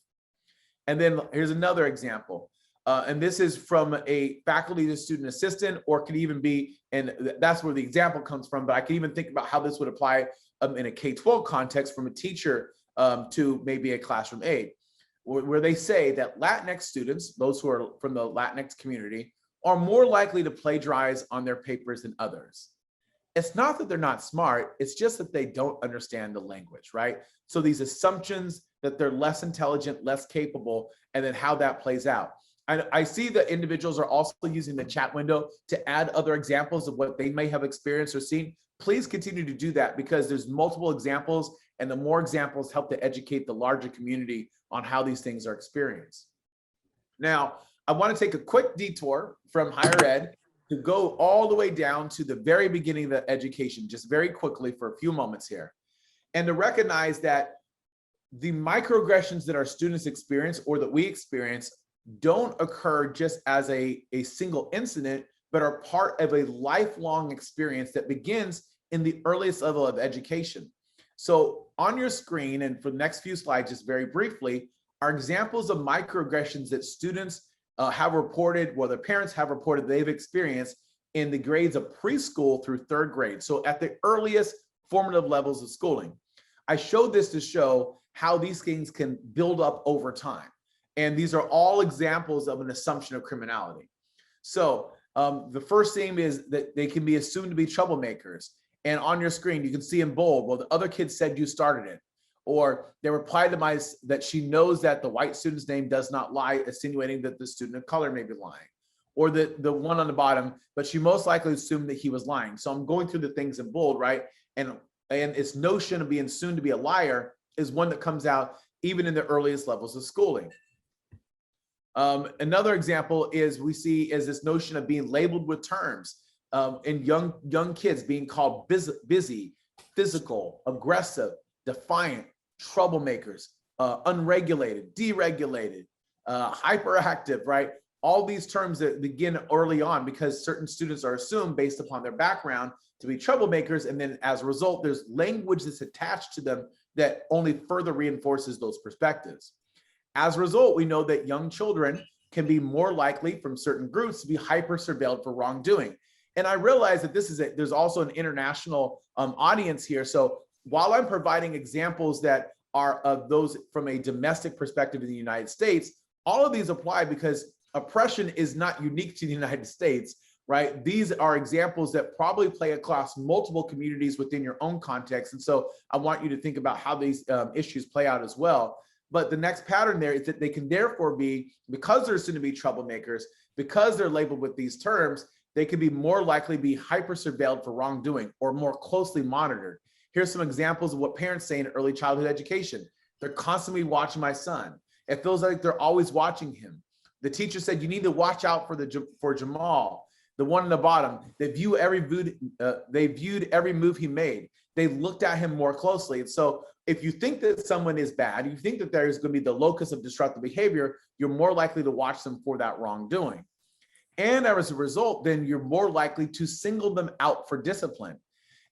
Speaker 2: And then here's another example. And this is from a faculty to student assistant, or could even be, and that's where the example comes from, but I can even think about how this would apply in a K-12 context from a teacher to maybe a classroom aide, where they say that Latinx students, those who are from the Latinx community, are more likely to plagiarize on their papers than others. It's not that they're not smart, it's just that they don't understand the language, right? So these assumptions that they're less intelligent, less capable, and then how that plays out. I see that individuals are also using the chat window to add other examples of what they may have experienced or seen. Please continue to do that, because there's multiple examples, and the more examples help to educate the larger community on how these things are experienced. Now, I want to take a quick detour from higher ed to go all the way down to the very beginning of the education, just very quickly for a few moments here, and to recognize that the microaggressions that our students experience or that we experience don't occur just as a single incident, but are part of a lifelong experience that begins in the earliest level of education. So on your screen, and for the next few slides, just very briefly, are examples of microaggressions that students have reported, well, their parents have reported they've experienced in the grades of preschool through third grade. So at the earliest formative levels of schooling. I showed this to show how these things can build up over time. And these are all examples of an assumption of criminality. So the first thing is that they can be assumed to be troublemakers. And on your screen, you can see in bold, well, the other kid said you started it. Or they replied to that she knows that the white student's name does not lie, insinuating that the student of color may be lying. Or the one on the bottom, but she most likely assumed that he was lying. So I'm going through the things in bold, right? And its notion of being assumed to be a liar is one that comes out even in the earliest levels of schooling. Another example is we see is this notion of being labeled with terms and young kids being called busy, physical, aggressive, defiant, troublemakers, unregulated, deregulated, hyperactive, right? All these terms that begin early on because certain students are assumed based upon their background to be troublemakers. And then as a result, there's language that's attached to them that only further reinforces those perspectives. As a result, we know that young children can be more likely from certain groups to be hyper surveilled for wrongdoing. And I realize that there's also an international audience here. So while I'm providing examples that are of those from a domestic perspective in the United States, all of these apply because oppression is not unique to the United States, right? These are examples that probably play across multiple communities within your own context. And so I want you to think about how these issues play out as well. But the next pattern there is that they can therefore be, because they're soon to be troublemakers, because they're labeled with these terms, they can be more likely to be hyper surveilled for wrongdoing or more closely monitored. Here's some examples of what parents say in early childhood education. They're constantly watching my son. It feels like they're always watching him. The teacher said, you need to watch out for Jamal. The one in the bottom, they viewed every move he made. They looked at him more closely. And so if you think that someone is bad, you think that there is going to be the locus of disruptive behavior, you're more likely to watch them for that wrongdoing. And as a result, then you're more likely to single them out for discipline.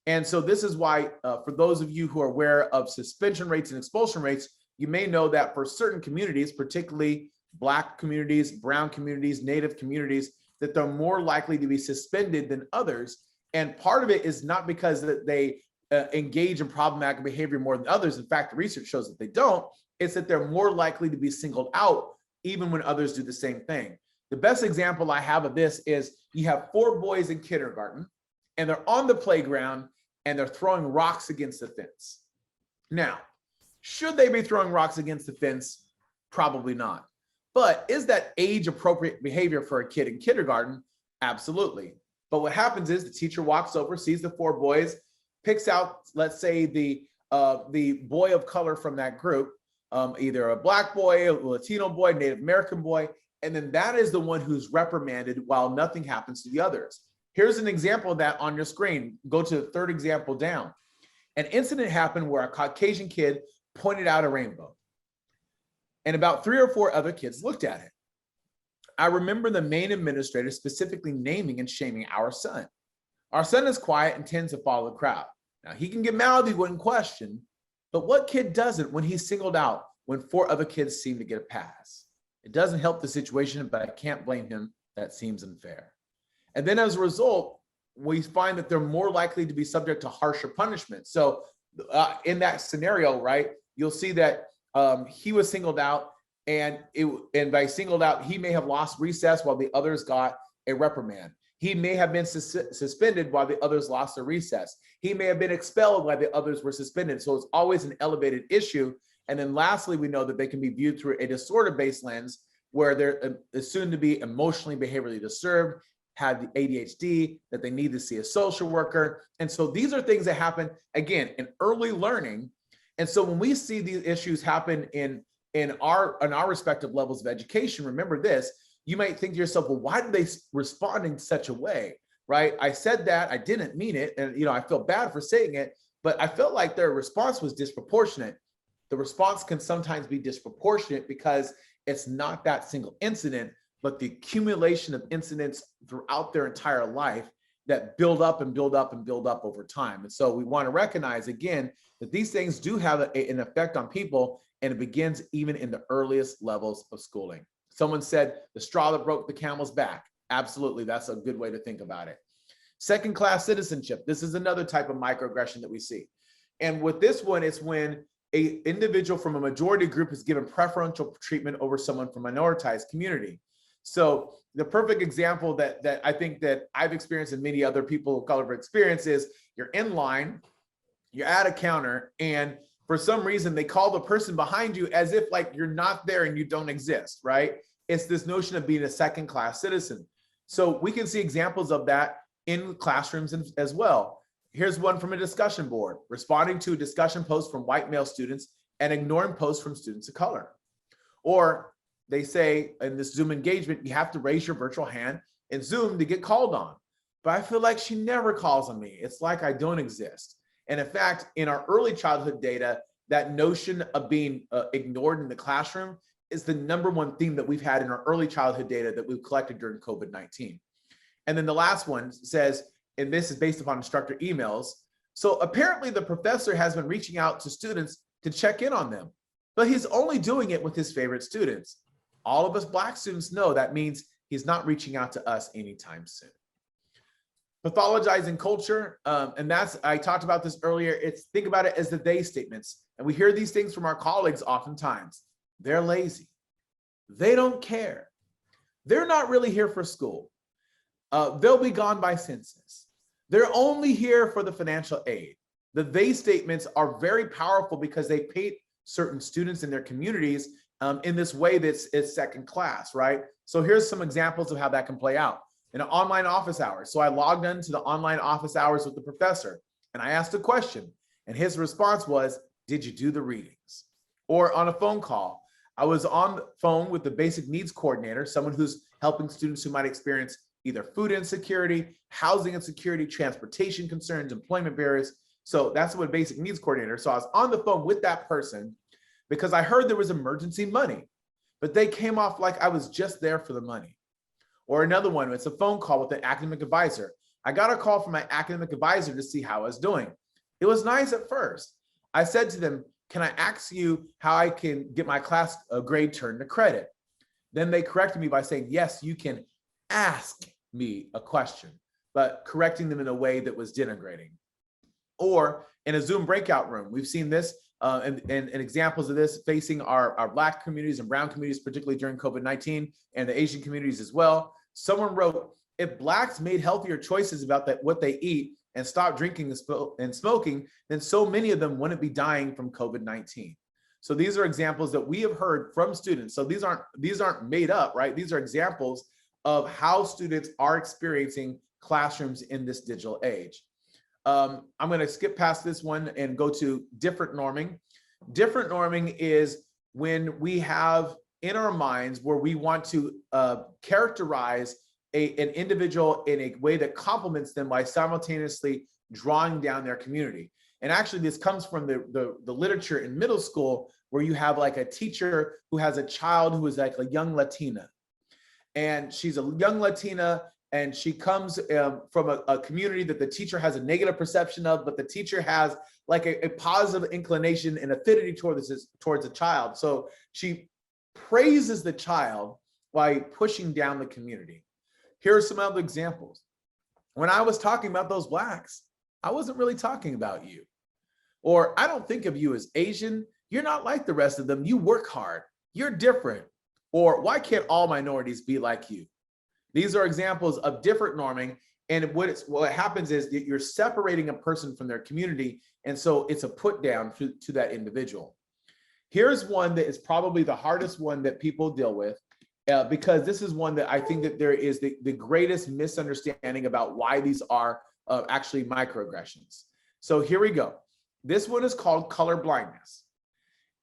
Speaker 2: And so this is why, for those of you who are aware of suspension rates and expulsion rates, you may know that for certain communities, particularly Black communities, brown communities, Native communities, that they're more likely to be suspended than others. And part of it is not because that they engage in problematic behavior more than others. In fact, the research shows that they don't. It's that they're more likely to be singled out even when others do the same thing. The best example I have of this is you have 4 boys in kindergarten and they're on the playground and they're throwing rocks against the fence. Now, should they be throwing rocks against the fence? Probably not. But is that age appropriate behavior for a kid in kindergarten? Absolutely. But what happens is the teacher walks over, sees the 4 boys, picks out, let's say, the boy of color from that group, either a Black boy, a Latino boy, Native American boy, and then that is the one who's reprimanded while nothing happens to the others. Here's an example of that on your screen. Go to the 3rd example down. An incident happened where a Caucasian kid pointed out a rainbow, and about 3 or 4 other kids looked at it. I remember the main administrator specifically naming and shaming our son. Our son is quiet and tends to follow the crowd. Now, he can get mouthy when questioned, but what kid doesn't when he's singled out when 4 other kids seem to get a pass? It doesn't help the situation, but I can't blame him. That seems unfair. And then as a result, we find that they're more likely to be subject to harsher punishment. So in that scenario, right, you'll see that he was singled out, and by singled out, he may have lost recess while the others got a reprimand. He may have been suspended while the others lost a recess. He may have been expelled while the others were suspended. So it's always an elevated issue. And then lastly, we know that they can be viewed through a disorder-based lens where they're assumed to be emotionally, behaviorally disturbed, have the ADHD, that they need to see a social worker. And so these are things that happen, again, in early learning. And so when we see these issues happen in our respective levels of education, remember this, you might think to yourself, well, why did they respond in such a way, right? I said that, I didn't mean it. And, I feel bad for saying it, but I felt like their response was disproportionate. The response can sometimes be disproportionate because it's not that single incident, but the accumulation of incidents throughout their entire life that build up and build up and build up over time. And so we want to recognize, again, that these things do have an effect on people, and it begins even in the earliest levels of schooling. Someone said the straw that broke the camel's back. Absolutely, that's a good way to think about it. Second-class citizenship. This is another type of microaggression that we see. And with this one, it's when an individual from a majority group is given preferential treatment over someone from a minoritized community. So the perfect example that I think that I've experienced and many other people of color have experienced is you're in line, you're at a counter, and for some reason they call the person behind you as if like you're not there and you don't exist, right? It's this notion of being a second-class citizen. So we can see examples of that in classrooms as well. Here's one from a discussion board, responding to a discussion post from white male students and ignoring posts from students of color. Or they say in this Zoom engagement, you have to raise your virtual hand in Zoom to get called on. But I feel like she never calls on me. It's like I don't exist. And in fact, in our early childhood data, that notion of being ignored in the classroom is the #1 theme that we've had in our early childhood data that we've collected during COVID-19. And then the last one says, and this is based upon instructor emails. So apparently the professor has been reaching out to students to check in on them, but he's only doing it with his favorite students. All of us Black students know that means he's not reaching out to us anytime soon. Pathologizing culture, and that's, I talked about this earlier, think about it as the they statements. And we hear these things from our colleagues oftentimes. They're lazy. They don't care. They're not really here for school. They'll be gone by census. They're only here for the financial aid. The they statements are very powerful because they paint certain students in their communities in this way that's second class, right? So here's some examples of how that can play out. In an online office hours. So I logged into the online office hours with the professor and I asked a question and his response was, did you do the readings? Or on a phone call, I was on the phone with the basic needs coordinator, someone who's helping students who might experience either food insecurity, housing insecurity, transportation concerns, employment barriers. So that's what basic needs coordinator. So I was on the phone with that person because I heard there was emergency money, but they came off like I was just there for the money. Or another one, it's a phone call with an academic advisor. I got a call from my academic advisor to see how I was doing. It was nice at first. I said to them, can I ask you how I can get my class grade turned to credit? Then they corrected me by saying, yes, you can ask me a question, but correcting them in a way that was denigrating. Or in a Zoom breakout room, we've seen this and examples of this facing our Black communities and brown communities, particularly during COVID-19, and the Asian communities as well. Someone wrote, if Blacks made healthier choices about what they eat and stopped drinking and smoking, then so many of them wouldn't be dying from COVID-19. So these are examples that we have heard from students. So these aren't made up, right? These are examples of how students are experiencing classrooms in this digital age. I'm going to skip past this one and go to different norming. Different norming is when we have in our minds where we want to characterize an individual in a way that complements them by simultaneously drawing down their community. And actually, this comes from the literature in middle school, where you have like a teacher who has a child who is like a young Latina. And she's a young Latina, and she comes from a community that the teacher has a negative perception of, but the teacher has like a positive inclination and affinity towards the child. So she praises the child by pushing down the community. Here are some other examples. When I was talking about those Blacks, I wasn't really talking about you. Or I don't think of you as Asian. You're not like the rest of them. You work hard. You're different. Or why can't all minorities be like you? These are examples of different norming. And what happens is that you're separating a person from their community. And so it's a put down to that individual. Here's one that is probably the hardest one that people deal with, because this is one that I think that there is the greatest misunderstanding about why these are actually microaggressions. So here we go. This one is called color blindness.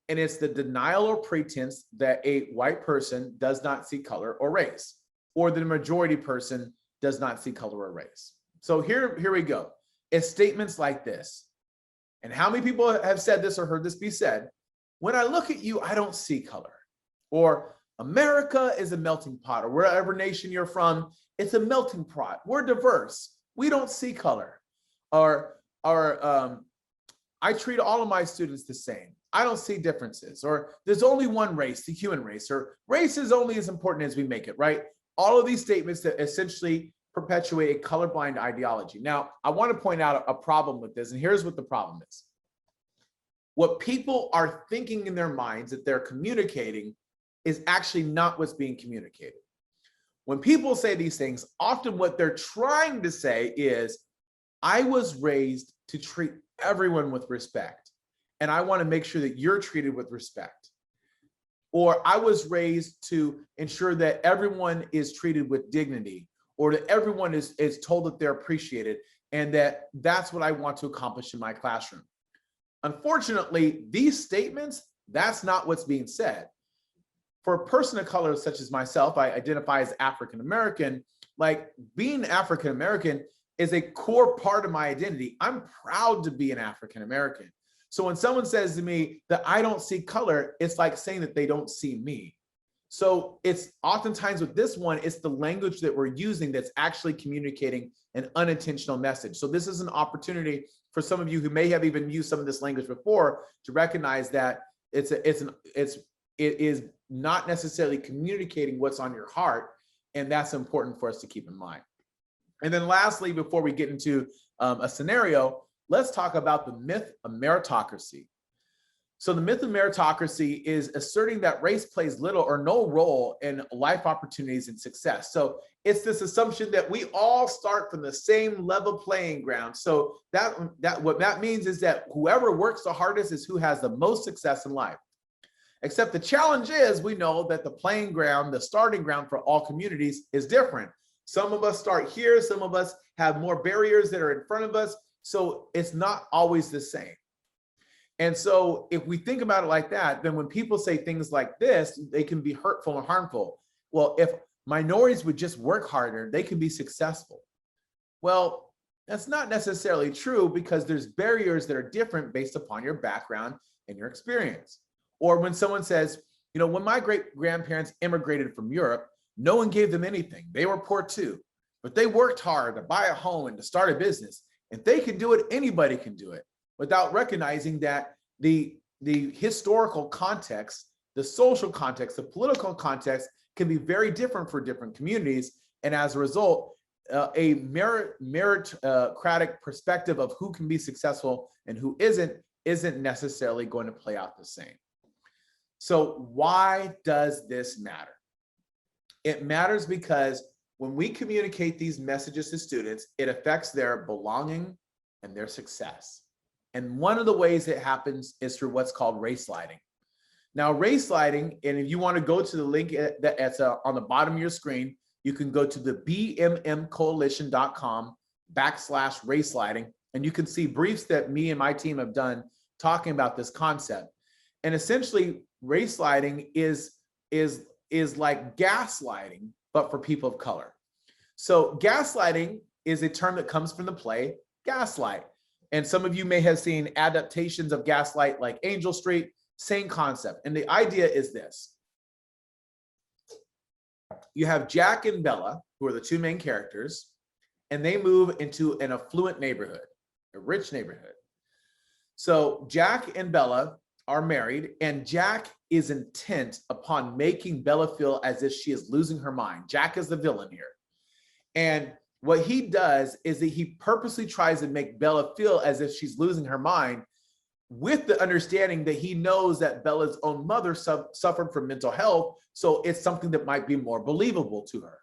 Speaker 2: And it's the denial or pretense that a white person does not see color or race, or the majority person does not see color or race. So here we go. It's statements like this. And how many people have said this or heard this be said? When I look at you, I don't see color. Or America is a melting pot, or wherever nation you're from, it's a melting pot. We're diverse. We don't see color. Or I treat all of my students the same. I don't see differences. Or there's only one race, the human race, or race is only as important as we make it, right? All of these statements that essentially perpetuate a colorblind ideology. Now, I want to point out a problem with this, and here's what the problem is. What people are thinking in their minds that they're communicating is actually not what's being communicated. When people say these things, often what they're trying to say is, I was raised to treat everyone with respect, and I want to make sure that you're treated with respect. Or I was raised to ensure that everyone is treated with dignity, or that everyone is told that they're appreciated, and that's what I want to accomplish in my classroom. Unfortunately, these statements, that's not what's being said. For a person of color such as myself, I identify as African American. Like, being African American is a core part of my identity. I'm proud to be an African American. So when someone says to me that I don't see color, it's like saying that they don't see me. So it's oftentimes with this one, it's the language that we're using that's actually communicating an unintentional message. So this is an opportunity for some of you who may have even used some of this language before to recognize that it is not necessarily communicating what's on your heart. And that's important for us to keep in mind. And then lastly, before we get into a scenario, let's talk about the myth of meritocracy. So the myth of meritocracy is asserting that race plays little or no role in life opportunities and success. So it's this assumption that we all start from the same level playing ground. So what that means is that whoever works the hardest is who has the most success in life. Except the challenge is, we know that the playing ground, the starting ground for all communities is different. Some of us start here, some of us have more barriers that are in front of us. So it's not always the same. And so if we think about it like that, then when people say things like this, they can be hurtful and harmful. Well, if minorities would just work harder, they can be successful. Well, that's not necessarily true, because there's barriers that are different based upon your background and your experience. Or when someone says, you know, when my great-grandparents immigrated from Europe, no one gave them anything. They were poor too, but they worked hard to buy a home and to start a business. If they can do it, anybody can do it, without recognizing that the historical context, the social context, the political context can be very different for different communities. And as a result, a meritocratic perspective of who can be successful and who isn't necessarily going to play out the same. So why does this matter? It matters because when we communicate these messages to students, it affects their belonging and their success. And one of the ways it happens is through what's called race sliding. Now, race lighting, and if you want to go to the link that's on the bottom of your screen, you can go to the bmmcoalition.com/race lighting, and you can see briefs that me and my team have done talking about this concept. And essentially, race lighting is like gaslighting, but for people of color. So gaslighting is a term that comes from the play Gaslight. And some of you may have seen adaptations of Gaslight like Angel Street, same concept. And the idea is this. You have Jack and Bella, who are the two main characters, and they move into an affluent neighborhood, a rich neighborhood. So Jack and Bella are married, and Jack is intent upon making Bella feel as if she is losing her mind. Jack is the villain here. And what he does is that he purposely tries to make Bella feel as if she's losing her mind, with the understanding that he knows that Bella's own mother suffered from mental health. So it's something that might be more believable to her.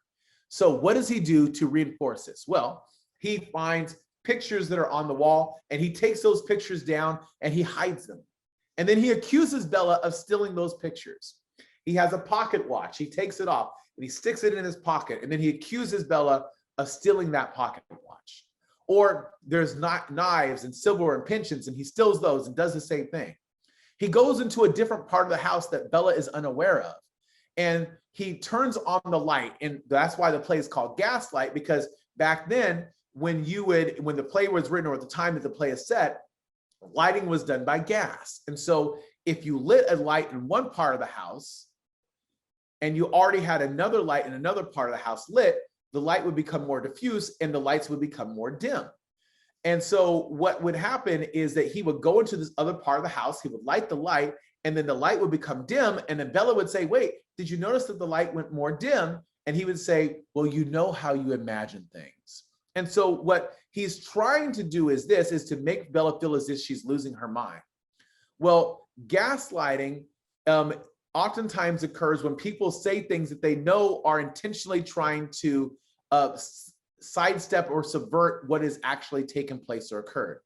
Speaker 2: So what does he do to reinforce this? Well, he finds pictures that are on the wall, and he takes those pictures down and he hides them. And then he accuses Bella of stealing those pictures. He has a pocket watch. He takes it off and he sticks it in his pocket. And then he accuses Bella of stealing that pocket watch. Or there's not knives and silverware and pensions, and he steals those and does the same thing. He goes into a different part of the house that Bella is unaware of, and he turns on the light. And that's why the play is called Gaslight, because back then, when the play was written, or at the time that the play is set, lighting was done by gas. And so if you lit a light in one part of the house and you already had another light in another part of the house lit, the light would become more diffuse and the lights would become more dim. And so what would happen is that he would go into this other part of the house, he would light the light, and then the light would become dim. And then Bella would say, wait, did you notice that the light went more dim? And he would say, well, you know how you imagine things. And so what he's trying to do is to make Bella feel as if she's losing her mind. Well, gaslighting oftentimes occurs when people say things that they know are intentionally trying to sidestep or subvert what is actually taken place or occurred.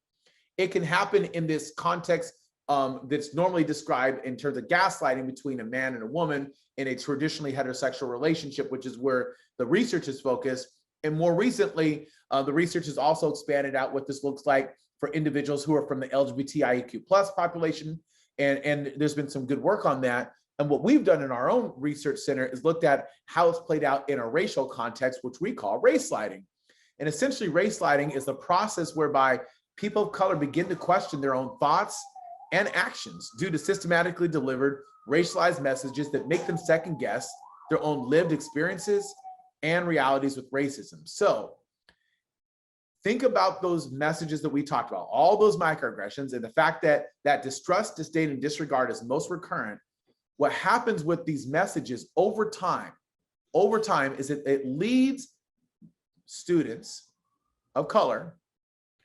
Speaker 2: It can happen in this context that's normally described in terms of gaslighting between a man and a woman in a traditionally heterosexual relationship, which is where the research is focused. And more recently, the research has also expanded out what this looks like for individuals who are from the LGBTIQ+ population. And there's been some good work on that. And what we've done in our own research center is looked at how it's played out in a racial context, which we call race lighting. And essentially, race lighting is the process whereby people of color begin to question their own thoughts and actions due to systematically delivered racialized messages that make them second guess their own lived experiences and realities with racism. So think about those messages that we talked about, all those microaggressions, and the fact that distrust, disdain, and disregard is most recurrent. What happens with these messages over time is that it leads students of color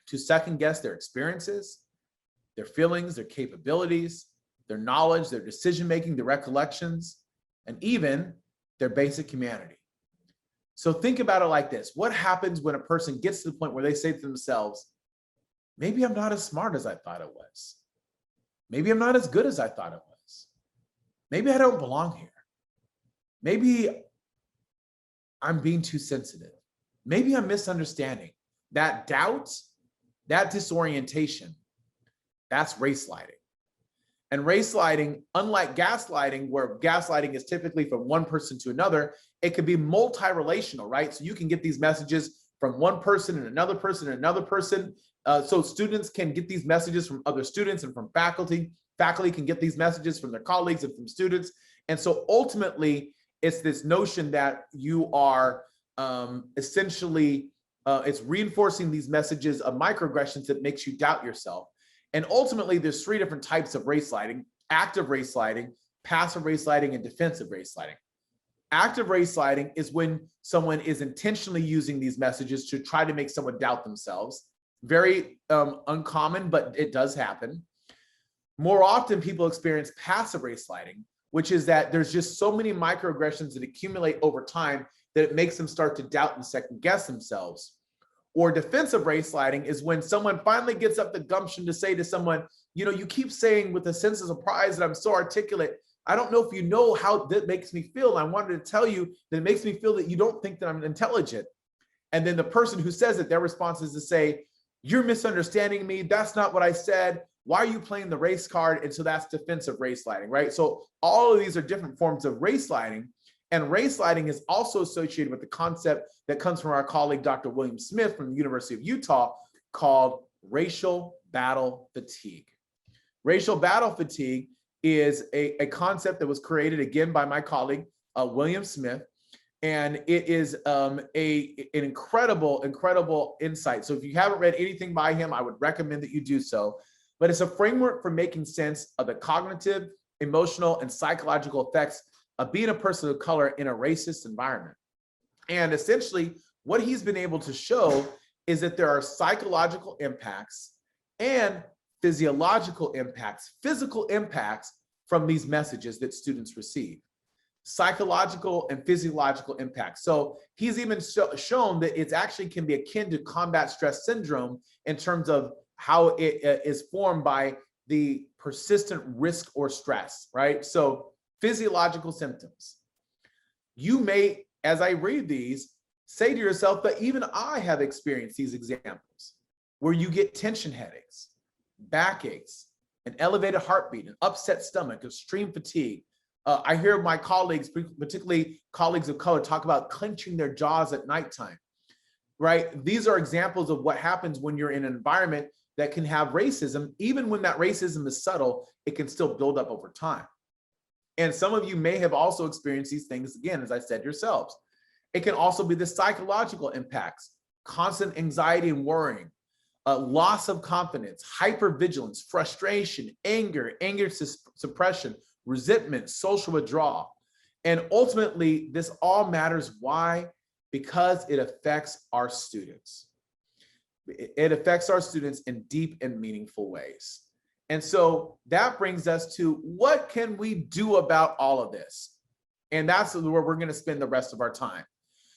Speaker 2: to second guess their experiences, their feelings, their capabilities, their knowledge, their decision-making, their recollections, and even their basic humanity. So think about it like this. What happens when a person gets to the point where they say to themselves, maybe I'm not as smart as I thought it was. Maybe I'm not as good as I thought it was. Maybe I don't belong here. Maybe I'm being too sensitive. Maybe I'm misunderstanding. That doubt, that disorientation, that's race lighting. And race lighting, unlike gaslighting, where gaslighting is typically from one person to another, it could be multi-relational, right? So you can get these messages from one person and another person and another person. So students can get these messages from other students and from faculty. Faculty can get these messages from their colleagues and from students. And so ultimately, it's this notion that you are essentially, it's reinforcing these messages of microaggressions that makes you doubt yourself. And ultimately, there's three different types of race lighting: active race lighting, passive race lighting, and defensive race lighting. Active race lighting is when someone is intentionally using these messages to try to make someone doubt themselves. Very uncommon, but it does happen. More often, people experience passive race lighting, which is that there's just so many microaggressions that accumulate over time that it makes them start to doubt and second guess themselves. Or defensive race lighting is when someone finally gets up the gumption to say to someone, you know, you keep saying with a sense of surprise that I'm so articulate, I don't know if you know how that makes me feel. And I wanted to tell you that it makes me feel that you don't think that I'm intelligent. And then the person who says it, their response is to say, you're misunderstanding me. That's not what I said. Why are you playing the race card? And so that's defensive race lighting, right? So all of these are different forms of race lighting. And race lighting is also associated with the concept that comes from our colleague, Dr. William Smith from the University of Utah, called racial battle fatigue. Racial battle fatigue is a concept that was created again by my colleague, William Smith. And it is an incredible insight. So if you haven't read anything by him, I would recommend that you do so. But it's a framework for making sense of the cognitive, emotional, and psychological effects of being a person of color in a racist environment. And essentially, what he's been able to show is that there are psychological impacts and physiological impacts, physical impacts from these messages that students receive. Psychological and physiological impacts. So he's even shown that it actually can be akin to combat stress syndrome in terms of how it is formed by the persistent risk or stress, right? So physiological symptoms. You may, as I read these, say to yourself, but even I have experienced these examples where you get tension headaches, backaches, an elevated heartbeat, an upset stomach, extreme fatigue. I hear my colleagues, particularly colleagues of color, talk about clenching their jaws at nighttime, right? These are examples of what happens when you're in an environment that can have racism. Even when that racism is subtle, it can still build up over time. And some of you may have also experienced these things, again, as I said yourselves. It can also be the psychological impacts, constant anxiety and worrying, loss of confidence, hypervigilance, frustration, anger suppression, resentment, social withdrawal. And ultimately, this all matters. Why? Because it affects our students. It affects our students in deep and meaningful ways. And so that brings us to what can we do about all of this? And that's where we're going to spend the rest of our time.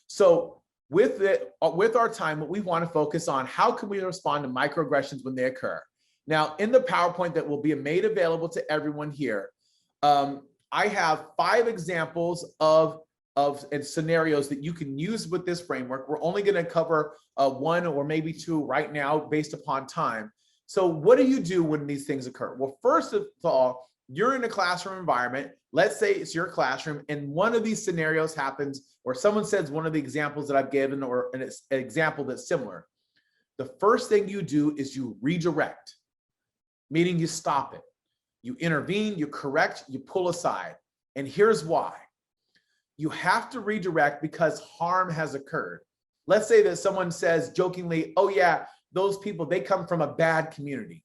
Speaker 2: So with our time, what we want to focus on, how can we respond to microaggressions when they occur? Now, in the PowerPoint that will be made available to everyone here, I have 5 examples of scenarios that you can use with this framework. We're only going to cover 1 or maybe 2 right now based upon time. So what do you do when these things occur? Well, first of all, you're in a classroom environment. Let's say it's your classroom and one of these scenarios happens, or someone says one of the examples that I've given, or an example that's similar. The first thing you do is you redirect, meaning you stop it. You intervene, you correct, you pull aside. And here's why. You have to redirect because harm has occurred. Let's say that someone says jokingly, oh yeah, those people, they come from a bad community.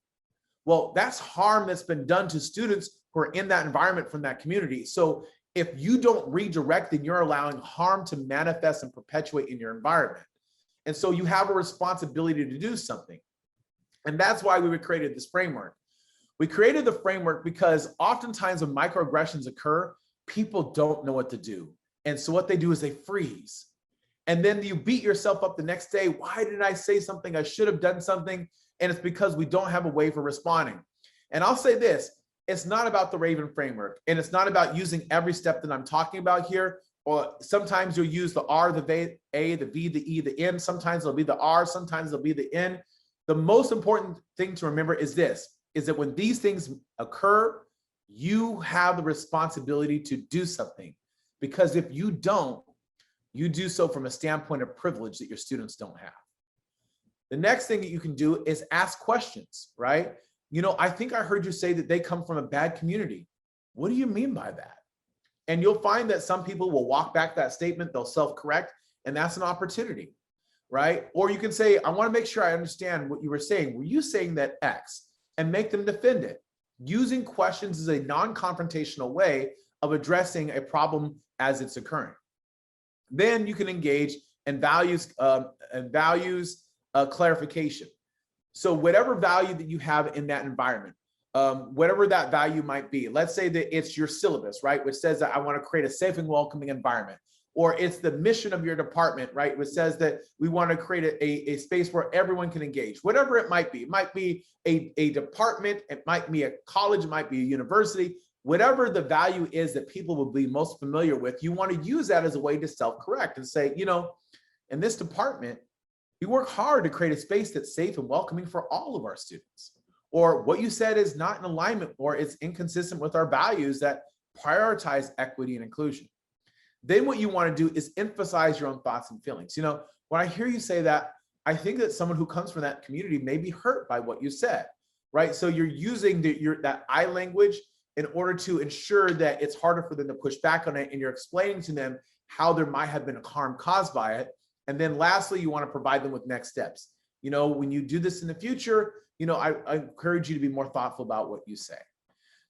Speaker 2: Well, that's harm that's been done to students who are in that environment from that community. So if you don't redirect, then you're allowing harm to manifest and perpetuate in your environment. And so you have a responsibility to do something. And that's why we created this framework. We created the framework because oftentimes when microaggressions occur, people don't know what to do. And so what they do is they freeze. And then you beat yourself up the next day. Why didn't I say something? I should have done something. And it's because we don't have a way for responding. And I'll say this, it's not about the Raven framework. And it's not about using every step that I'm talking about here. Or sometimes you'll use the R, the A, the V, the E, the N. Sometimes it'll be the R, sometimes it'll be the N. The most important thing to remember is this, is that when these things occur, you have the responsibility to do something. Because if you don't, you do so from a standpoint of privilege that your students don't have. The next thing that you can do is ask questions, right? You know, I think I heard you say that they come from a bad community. What do you mean by that? And you'll find that some people will walk back that statement, they'll self-correct, and that's an opportunity, right? Or you can say, I want to make sure I understand what you were saying. Were you saying that X? And make them defend it. Using questions is a non-confrontational way of addressing a problem as it's occurring. Then you can engage in values clarification. So whatever value that you have in that environment, whatever that value might be, let's say that it's your syllabus, right? Which says that I want to create a safe and welcoming environment. Or it's the mission of your department, right? Which says that we want to create a space where everyone can engage, whatever it might be. It might be a department, it might be a college, it might be a university. whatever the value is that people will be most familiar with, you want to use that as a way to self-correct and say, you know, in this department, we work hard to create a space that's safe and welcoming for all of our students. Or what you said is not in alignment or it's inconsistent with our values that prioritize equity and inclusion. Then what you want to do is emphasize your own thoughts and feelings. You know, when I hear you say that, I think that someone who comes from that community may be hurt by what you said, right? So you're using that I language in order to ensure that it's harder for them to push back on it, and you're explaining to them how there might have been a harm caused by it. And then lastly, you want to provide them with next steps. You know, when you do this in the future, you know, I encourage you to be more thoughtful about what you say.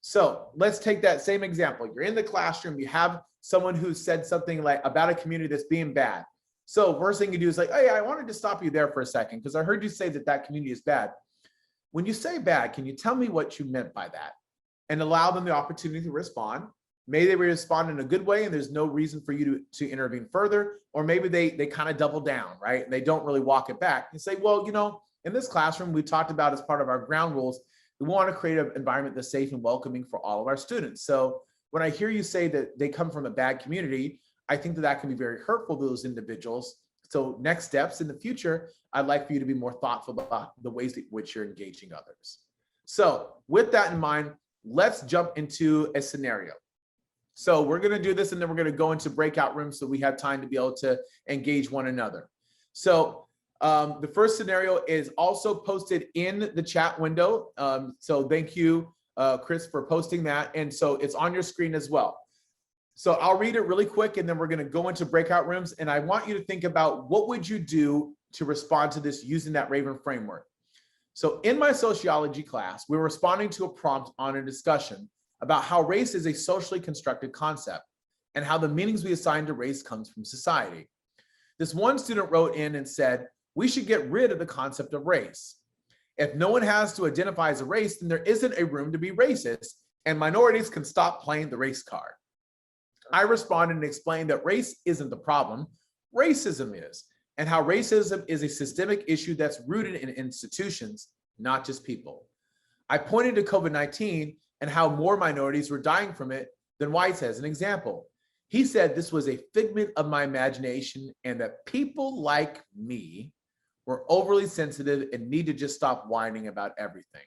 Speaker 2: So let's take that same example. You're in the classroom, you have someone who said something like about a community that's being bad. So first thing you do is like, hey, I wanted to stop you there for a second because I heard you say that that community is bad. When you say bad, can you tell me what you meant by that? And allow them the opportunity to respond. Maybe they respond in a good way and there's no reason for you to intervene further, or maybe they kind of double down, right? And they don't really walk it back and say, well, you know, in this classroom, we talked about as part of our ground rules, we want to create an environment that's safe and welcoming for all of our students. So when I hear you say that they come from a bad community, I think that that can be very hurtful to those individuals. So next steps in the future, I'd like for you to be more thoughtful about the ways in which you're engaging others. So with that in mind, let's jump into a scenario. So we're going to do this and then we're going to go into breakout rooms so we have time to be able to engage one another. So the first scenario is also posted in the chat window. So thank you, Chris, for posting that. And so it's on your screen as well. So I'll read it really quick and then we're going to go into breakout rooms. And I want you to think about what would you do to respond to this using that Raven framework. So in my sociology class, we were responding to a prompt on a discussion about how race is a socially constructed concept and how the meanings we assign to race comes from society. This one student wrote in and said, we should get rid of the concept of race. If no one has to identify as a race, then there isn't a room to be racist and minorities can stop playing the race card. I responded and explained that race isn't the problem, racism is, and how racism is a systemic issue that's rooted in institutions, not just people. I pointed to COVID-19 and how more minorities were dying from it than whites as an example. He said this was a figment of my imagination and that people like me were overly sensitive and need to just stop whining about everything.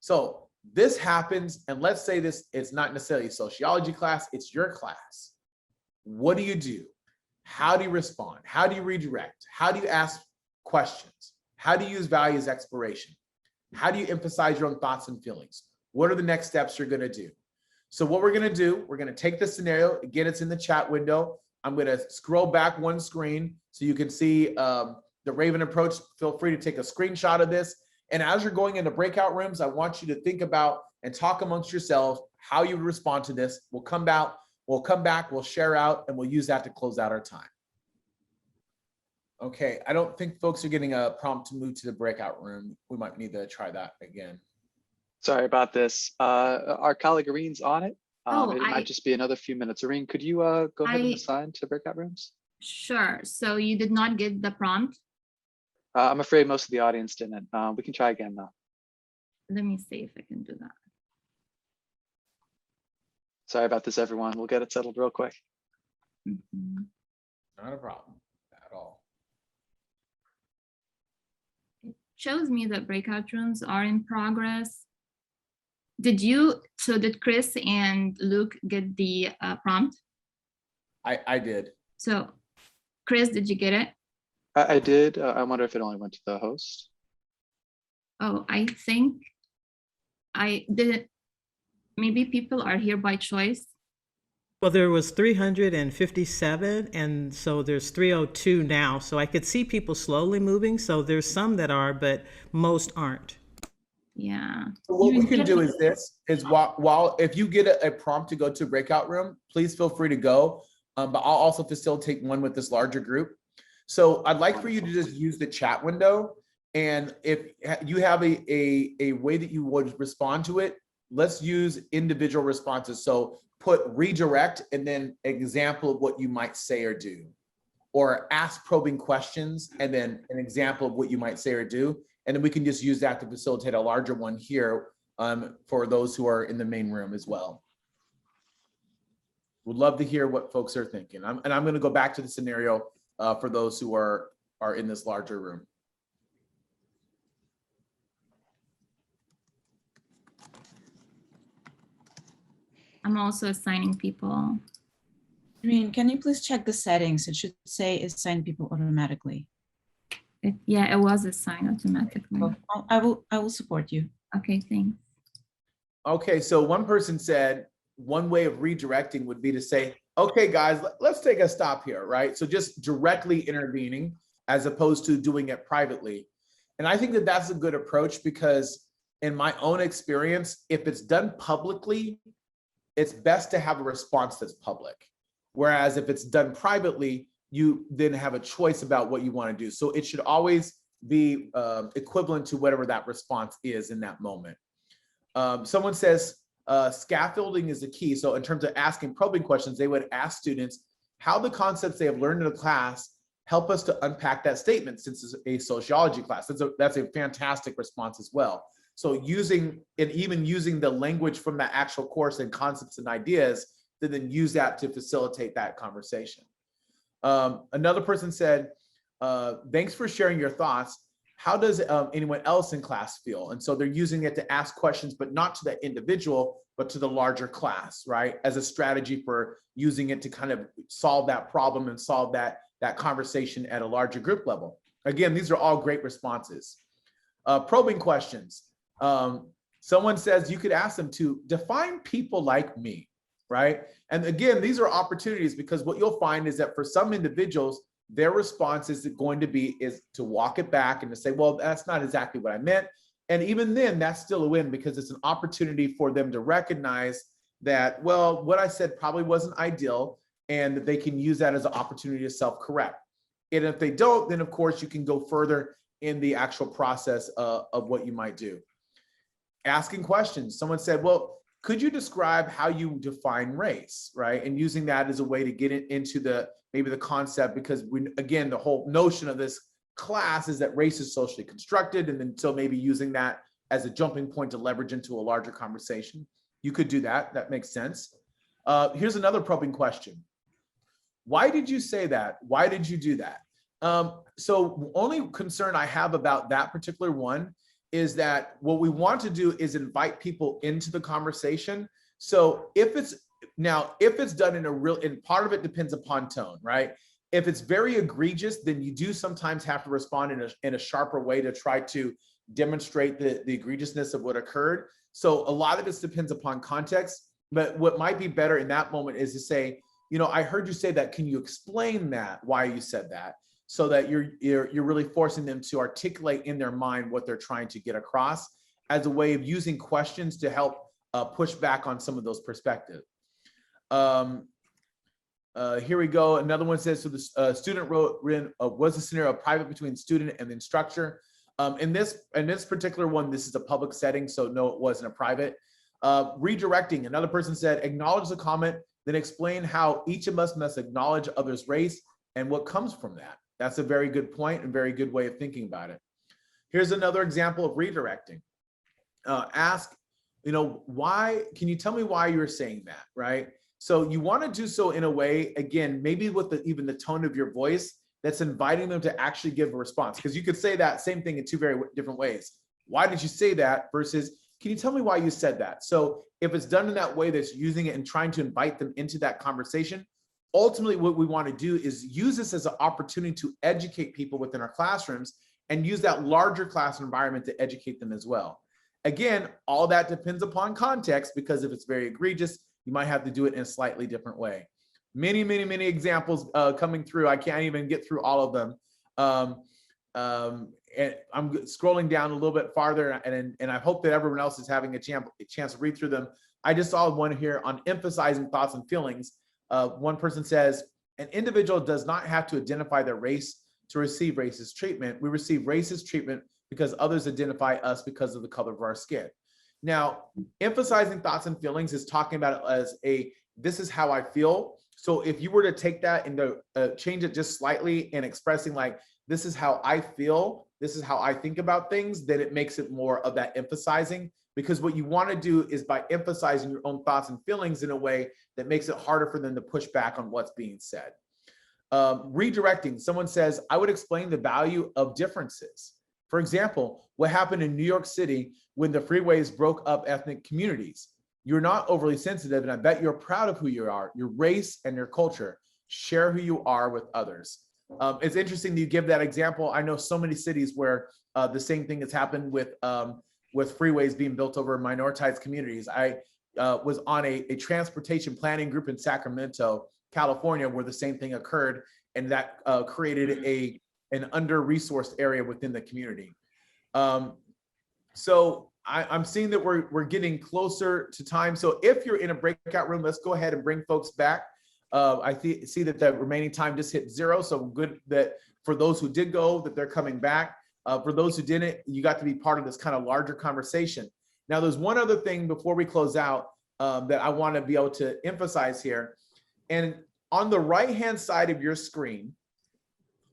Speaker 2: So this happens, and let's say this, it's not necessarily a sociology class, it's your class. What do you do? How do you respond? How do you redirect? How do you ask questions? How do you use values exploration? How do you emphasize your own thoughts and feelings? What are the next steps you're going to do? So what we're going to do, we're going to take this scenario. Again, it's in the chat window. I'm going to scroll back one screen so you can see the Raven approach. Feel free to take a screenshot of this. And as you're going into breakout rooms, I want you to think about and talk amongst yourselves how you respond to this. We'll come back, we'll share out, and we'll use that to close out our time. Okay, I don't think folks are getting a prompt to move to the breakout room. We might need to try that again.
Speaker 1: Sorry about this. Our colleague Ireen's on it. It might just be another few minutes. Irene, could you go ahead and assign to breakout rooms?
Speaker 3: Sure. So you did not get the prompt?
Speaker 1: I'm afraid most of the audience didn't. We can try again though.
Speaker 3: Let me see if I can do that.
Speaker 1: Sorry about this, everyone. We'll get it settled real quick.
Speaker 3: Mhm.
Speaker 2: Not a problem at all.
Speaker 3: It shows me that breakout rooms are in progress. Did Chris and Luke get the prompt?
Speaker 2: I did.
Speaker 3: So Chris, did you get it?
Speaker 1: I did. I wonder if it only went to the host.
Speaker 3: Oh, I think I did. Maybe people are here by choice.
Speaker 4: Well, there was 357, and so there's 302 now. So I could see people slowly moving. So there's some that are, but most aren't.
Speaker 3: Yeah.
Speaker 2: So what we can do is this, is while if you get a prompt to go to a breakout room, please feel free to go. But I'll also facilitate one with this larger group. So I'd like for you to just use the chat window. And if you have a way that you would respond to it, let's use individual responses. So put redirect and then example of what you might say or do, or ask probing questions and then an example of what you might say or do. And then we can just use that to facilitate a larger one here for those who are in the main room as well. Would love to hear what folks are thinking. I'm going to go back to the scenario for those who are in this larger room.
Speaker 3: I'm also assigning people.
Speaker 5: Irene, can you please check the settings? It should say assign people automatically.
Speaker 3: Yeah, it was assigned automatically.
Speaker 5: Well, I will support you.
Speaker 3: Okay, thanks.
Speaker 2: Okay, so one person said one way of redirecting would be to say, okay, guys, let's take a stop here, right? So just directly intervening as opposed to doing it privately. And I think that that's a good approach because in my own experience, if it's done publicly, it's best to have a response that's public. Whereas if it's done privately, you then have a choice about what you want to do. So it should always be equivalent to whatever that response is in that moment. Someone says scaffolding is the key. So in terms of asking probing questions, they would ask students how the concepts they have learned in the class help us to unpack that statement, since it's a sociology class. That's a fantastic response as well. So using the language from that actual course and concepts and ideas, to then use that to facilitate that conversation. Another person said, thanks for sharing your thoughts. How does anyone else in class feel? And so they're using it to ask questions, but not to that individual, but to the larger class, right? As a strategy for using it to kind of solve that problem and solve that conversation at a larger group level. Again, these are all great responses. Probing questions. Someone says you could ask them to define people like me, right? And again, these are opportunities because what you'll find is that for some individuals, their response is going to be to walk it back and to say, well, that's not exactly what I meant. And even then, that's still a win because it's an opportunity for them to recognize that, well, what I said probably wasn't ideal, and that they can use that as an opportunity to self-correct. And if they don't, then of course you can go further in the actual process of what you might do. Asking questions. Someone said, well, could you describe how you define race, right? And using that as a way to get it into maybe the concept, because again, the whole notion of this class is that race is socially constructed, and then so maybe using that as a jumping point to leverage into a larger conversation. You could do that. That makes sense. Here's another probing question. Why did you say that? Why did you do that? So only concern I have about that particular one is that what we want to do is invite people into the conversation. So if it's done and part of it depends upon tone, right? If it's very egregious, then you do sometimes have to respond in a sharper way to try to demonstrate the egregiousness of what occurred. So a lot of this depends upon context, but what might be better in that moment is to say, I heard you say that. Can you explain that, why you said that? So that you're really forcing them to articulate in their mind what they're trying to get across as a way of using questions to help push back on some of those perspectives. Here we go. Another one says, so the student wrote, was the scenario private between student and the instructor? In this particular one, this is a public setting, so no, it wasn't a private. Redirecting, another person said, acknowledge the comment, then explain how each of us must acknowledge others' race and what comes from that. That's a very good point and very good way of thinking about it. Here's another example of redirecting. Ask, why, can you tell me why you're saying that, right? So you want to do so in a way, again, maybe with even the tone of your voice that's inviting them to actually give a response. Because you could say that same thing in two very different ways. Why did you say that versus, can you tell me why you said that? So if it's done in that way, that's using it and trying to invite them into that conversation, ultimately what we want to do is use this as an opportunity to educate people within our classrooms and use that larger class environment to educate them as well. Again, all that depends upon context, because if it's very egregious, you might have to do it in a slightly different way. Many, many, many examples coming through. I can't even get through all of them. And I'm scrolling down a little bit farther, and I hope that everyone else is having a chance to read through them. I just saw one here on emphasizing thoughts and feelings. One person says, an individual does not have to identify their race to receive racist treatment. We receive racist treatment because others identify us because of the color of our skin. Now, emphasizing thoughts and feelings is talking about it as this is how I feel. So if you were to take that and change it just slightly and expressing like, this is how I feel, this is how I think about things, then it makes it more of that emphasizing, because what you want to do is by emphasizing your own thoughts and feelings in a way that makes it harder for them to push back on what's being said. Redirecting, someone says, I would explain the value of differences. For example, what happened in New York City when the freeways broke up ethnic communities? You're not overly sensitive, and I bet you're proud of who you are, your race and your culture. Share who you are with others. It's interesting that you give that example. I know so many cities where the same thing has happened with freeways being built over minoritized communities. I was on a transportation planning group in Sacramento, California, where the same thing occurred, and that created an under-resourced area within the community. So I'm seeing that we're getting closer to time. So if you're in a breakout room, let's go ahead and bring folks back. I see that the remaining time just hit 0. So good that for those who did go, that they're coming back. For those who didn't, you got to be part of this kind of larger conversation. Now, there's one other thing before we close out that I want to be able to emphasize here. And on the right-hand side of your screen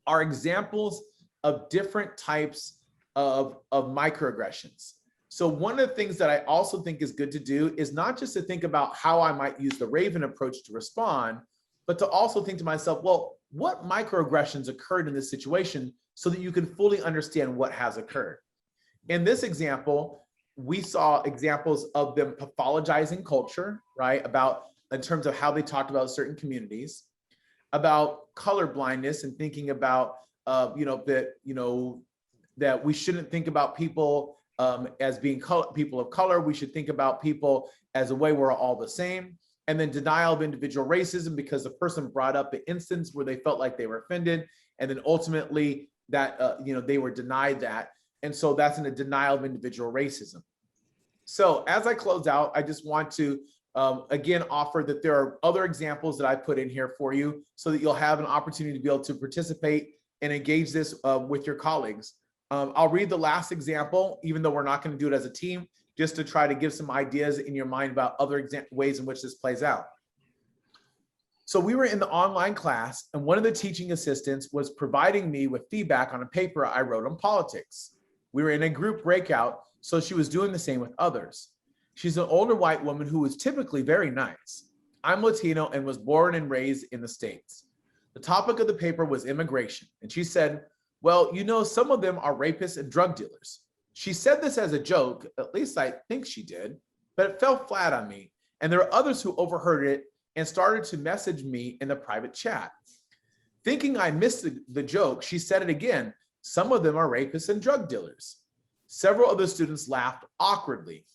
Speaker 2: are examples of different types of microaggressions. So one of the things that I also think is good to do is not just to think about how I might use the Raven approach to respond, but to also think to myself, well, what microaggressions occurred in this situation so that you can fully understand what has occurred. In this example, we saw examples of them pathologizing culture, right? In terms of how they talked about certain communities, about color blindness and thinking about, that we shouldn't think about people as being people of color. We should think about people as a way we're all the same. And then denial of individual racism because the person brought up the instance where they felt like they were offended. And then ultimately that, they were denied that. And so that's in a denial of individual racism. So as I close out, I just want to, again, offer that there are other examples that I put in here for you so that you'll have an opportunity to be able to participate and engage this with your colleagues. I'll read the last example, even though we're not going to do it as a team, just to try to give some ideas in your mind about other ways in which this plays out. So we were in the online class, and one of the teaching assistants was providing me with feedback on a paper I wrote on politics. We were in a group breakout, so she was doing the same with others. She's an older white woman who is typically very nice. I'm Latino and was born and raised in the States. The topic of the paper was immigration, and she said, well, some of them are rapists and drug dealers. She said this as a joke, at least I think she did, but it fell flat on me. And there are others who overheard it and started to message me in the private chat. Thinking I missed the joke, she said it again. Some of them are rapists and drug dealers. Several other students laughed awkwardly.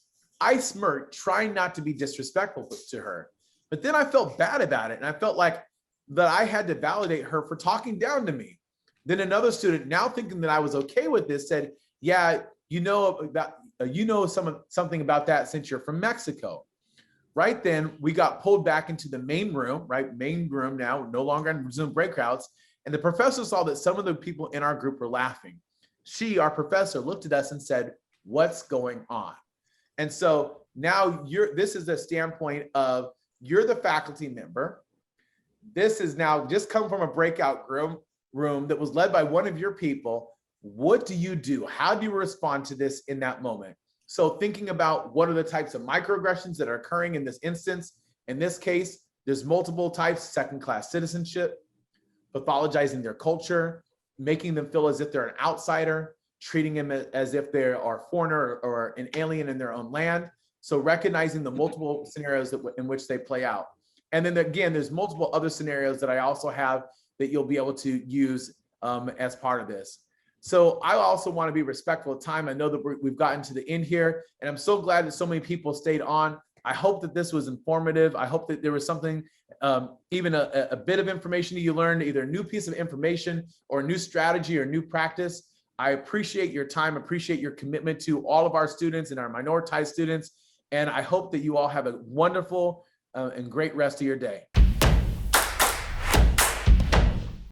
Speaker 2: I smirked, trying not to be disrespectful to her. But then I felt bad about it, and I felt like that I had to validate her for talking down to me. Then another student, now thinking that I was okay with this, said, yeah, something about that since you're from Mexico. Right then, we got pulled back into the main room, right? Main room now, no longer in Zoom breakouts. And the professor saw that some of the people in our group were laughing. She, our professor, looked at us and said, what's going on? And so now this is the standpoint of you're the faculty member. This is now just come from a breakout room that was led by one of your people. What do you do? How do you respond to this in that moment? So thinking about what are the types of microaggressions that are occurring in this instance. In this case, there's multiple types: second-class citizenship, pathologizing their culture, making them feel as if they're an outsider, treating them as if they are a foreigner or an alien in their own land. So recognizing the multiple scenarios in which they play out. And then again, there's multiple other scenarios that I also have that you'll be able to use as part of this. So I also want to be respectful of time. I know that we've gotten to the end here, and I'm so glad that so many people stayed on. I hope that this was informative. I hope that there was something, even a bit of information that you learned, either a new piece of information or a new strategy or new practice. I appreciate your time, appreciate your commitment to all of our students and our minoritized students. And I hope that you all have a wonderful and great rest of your day.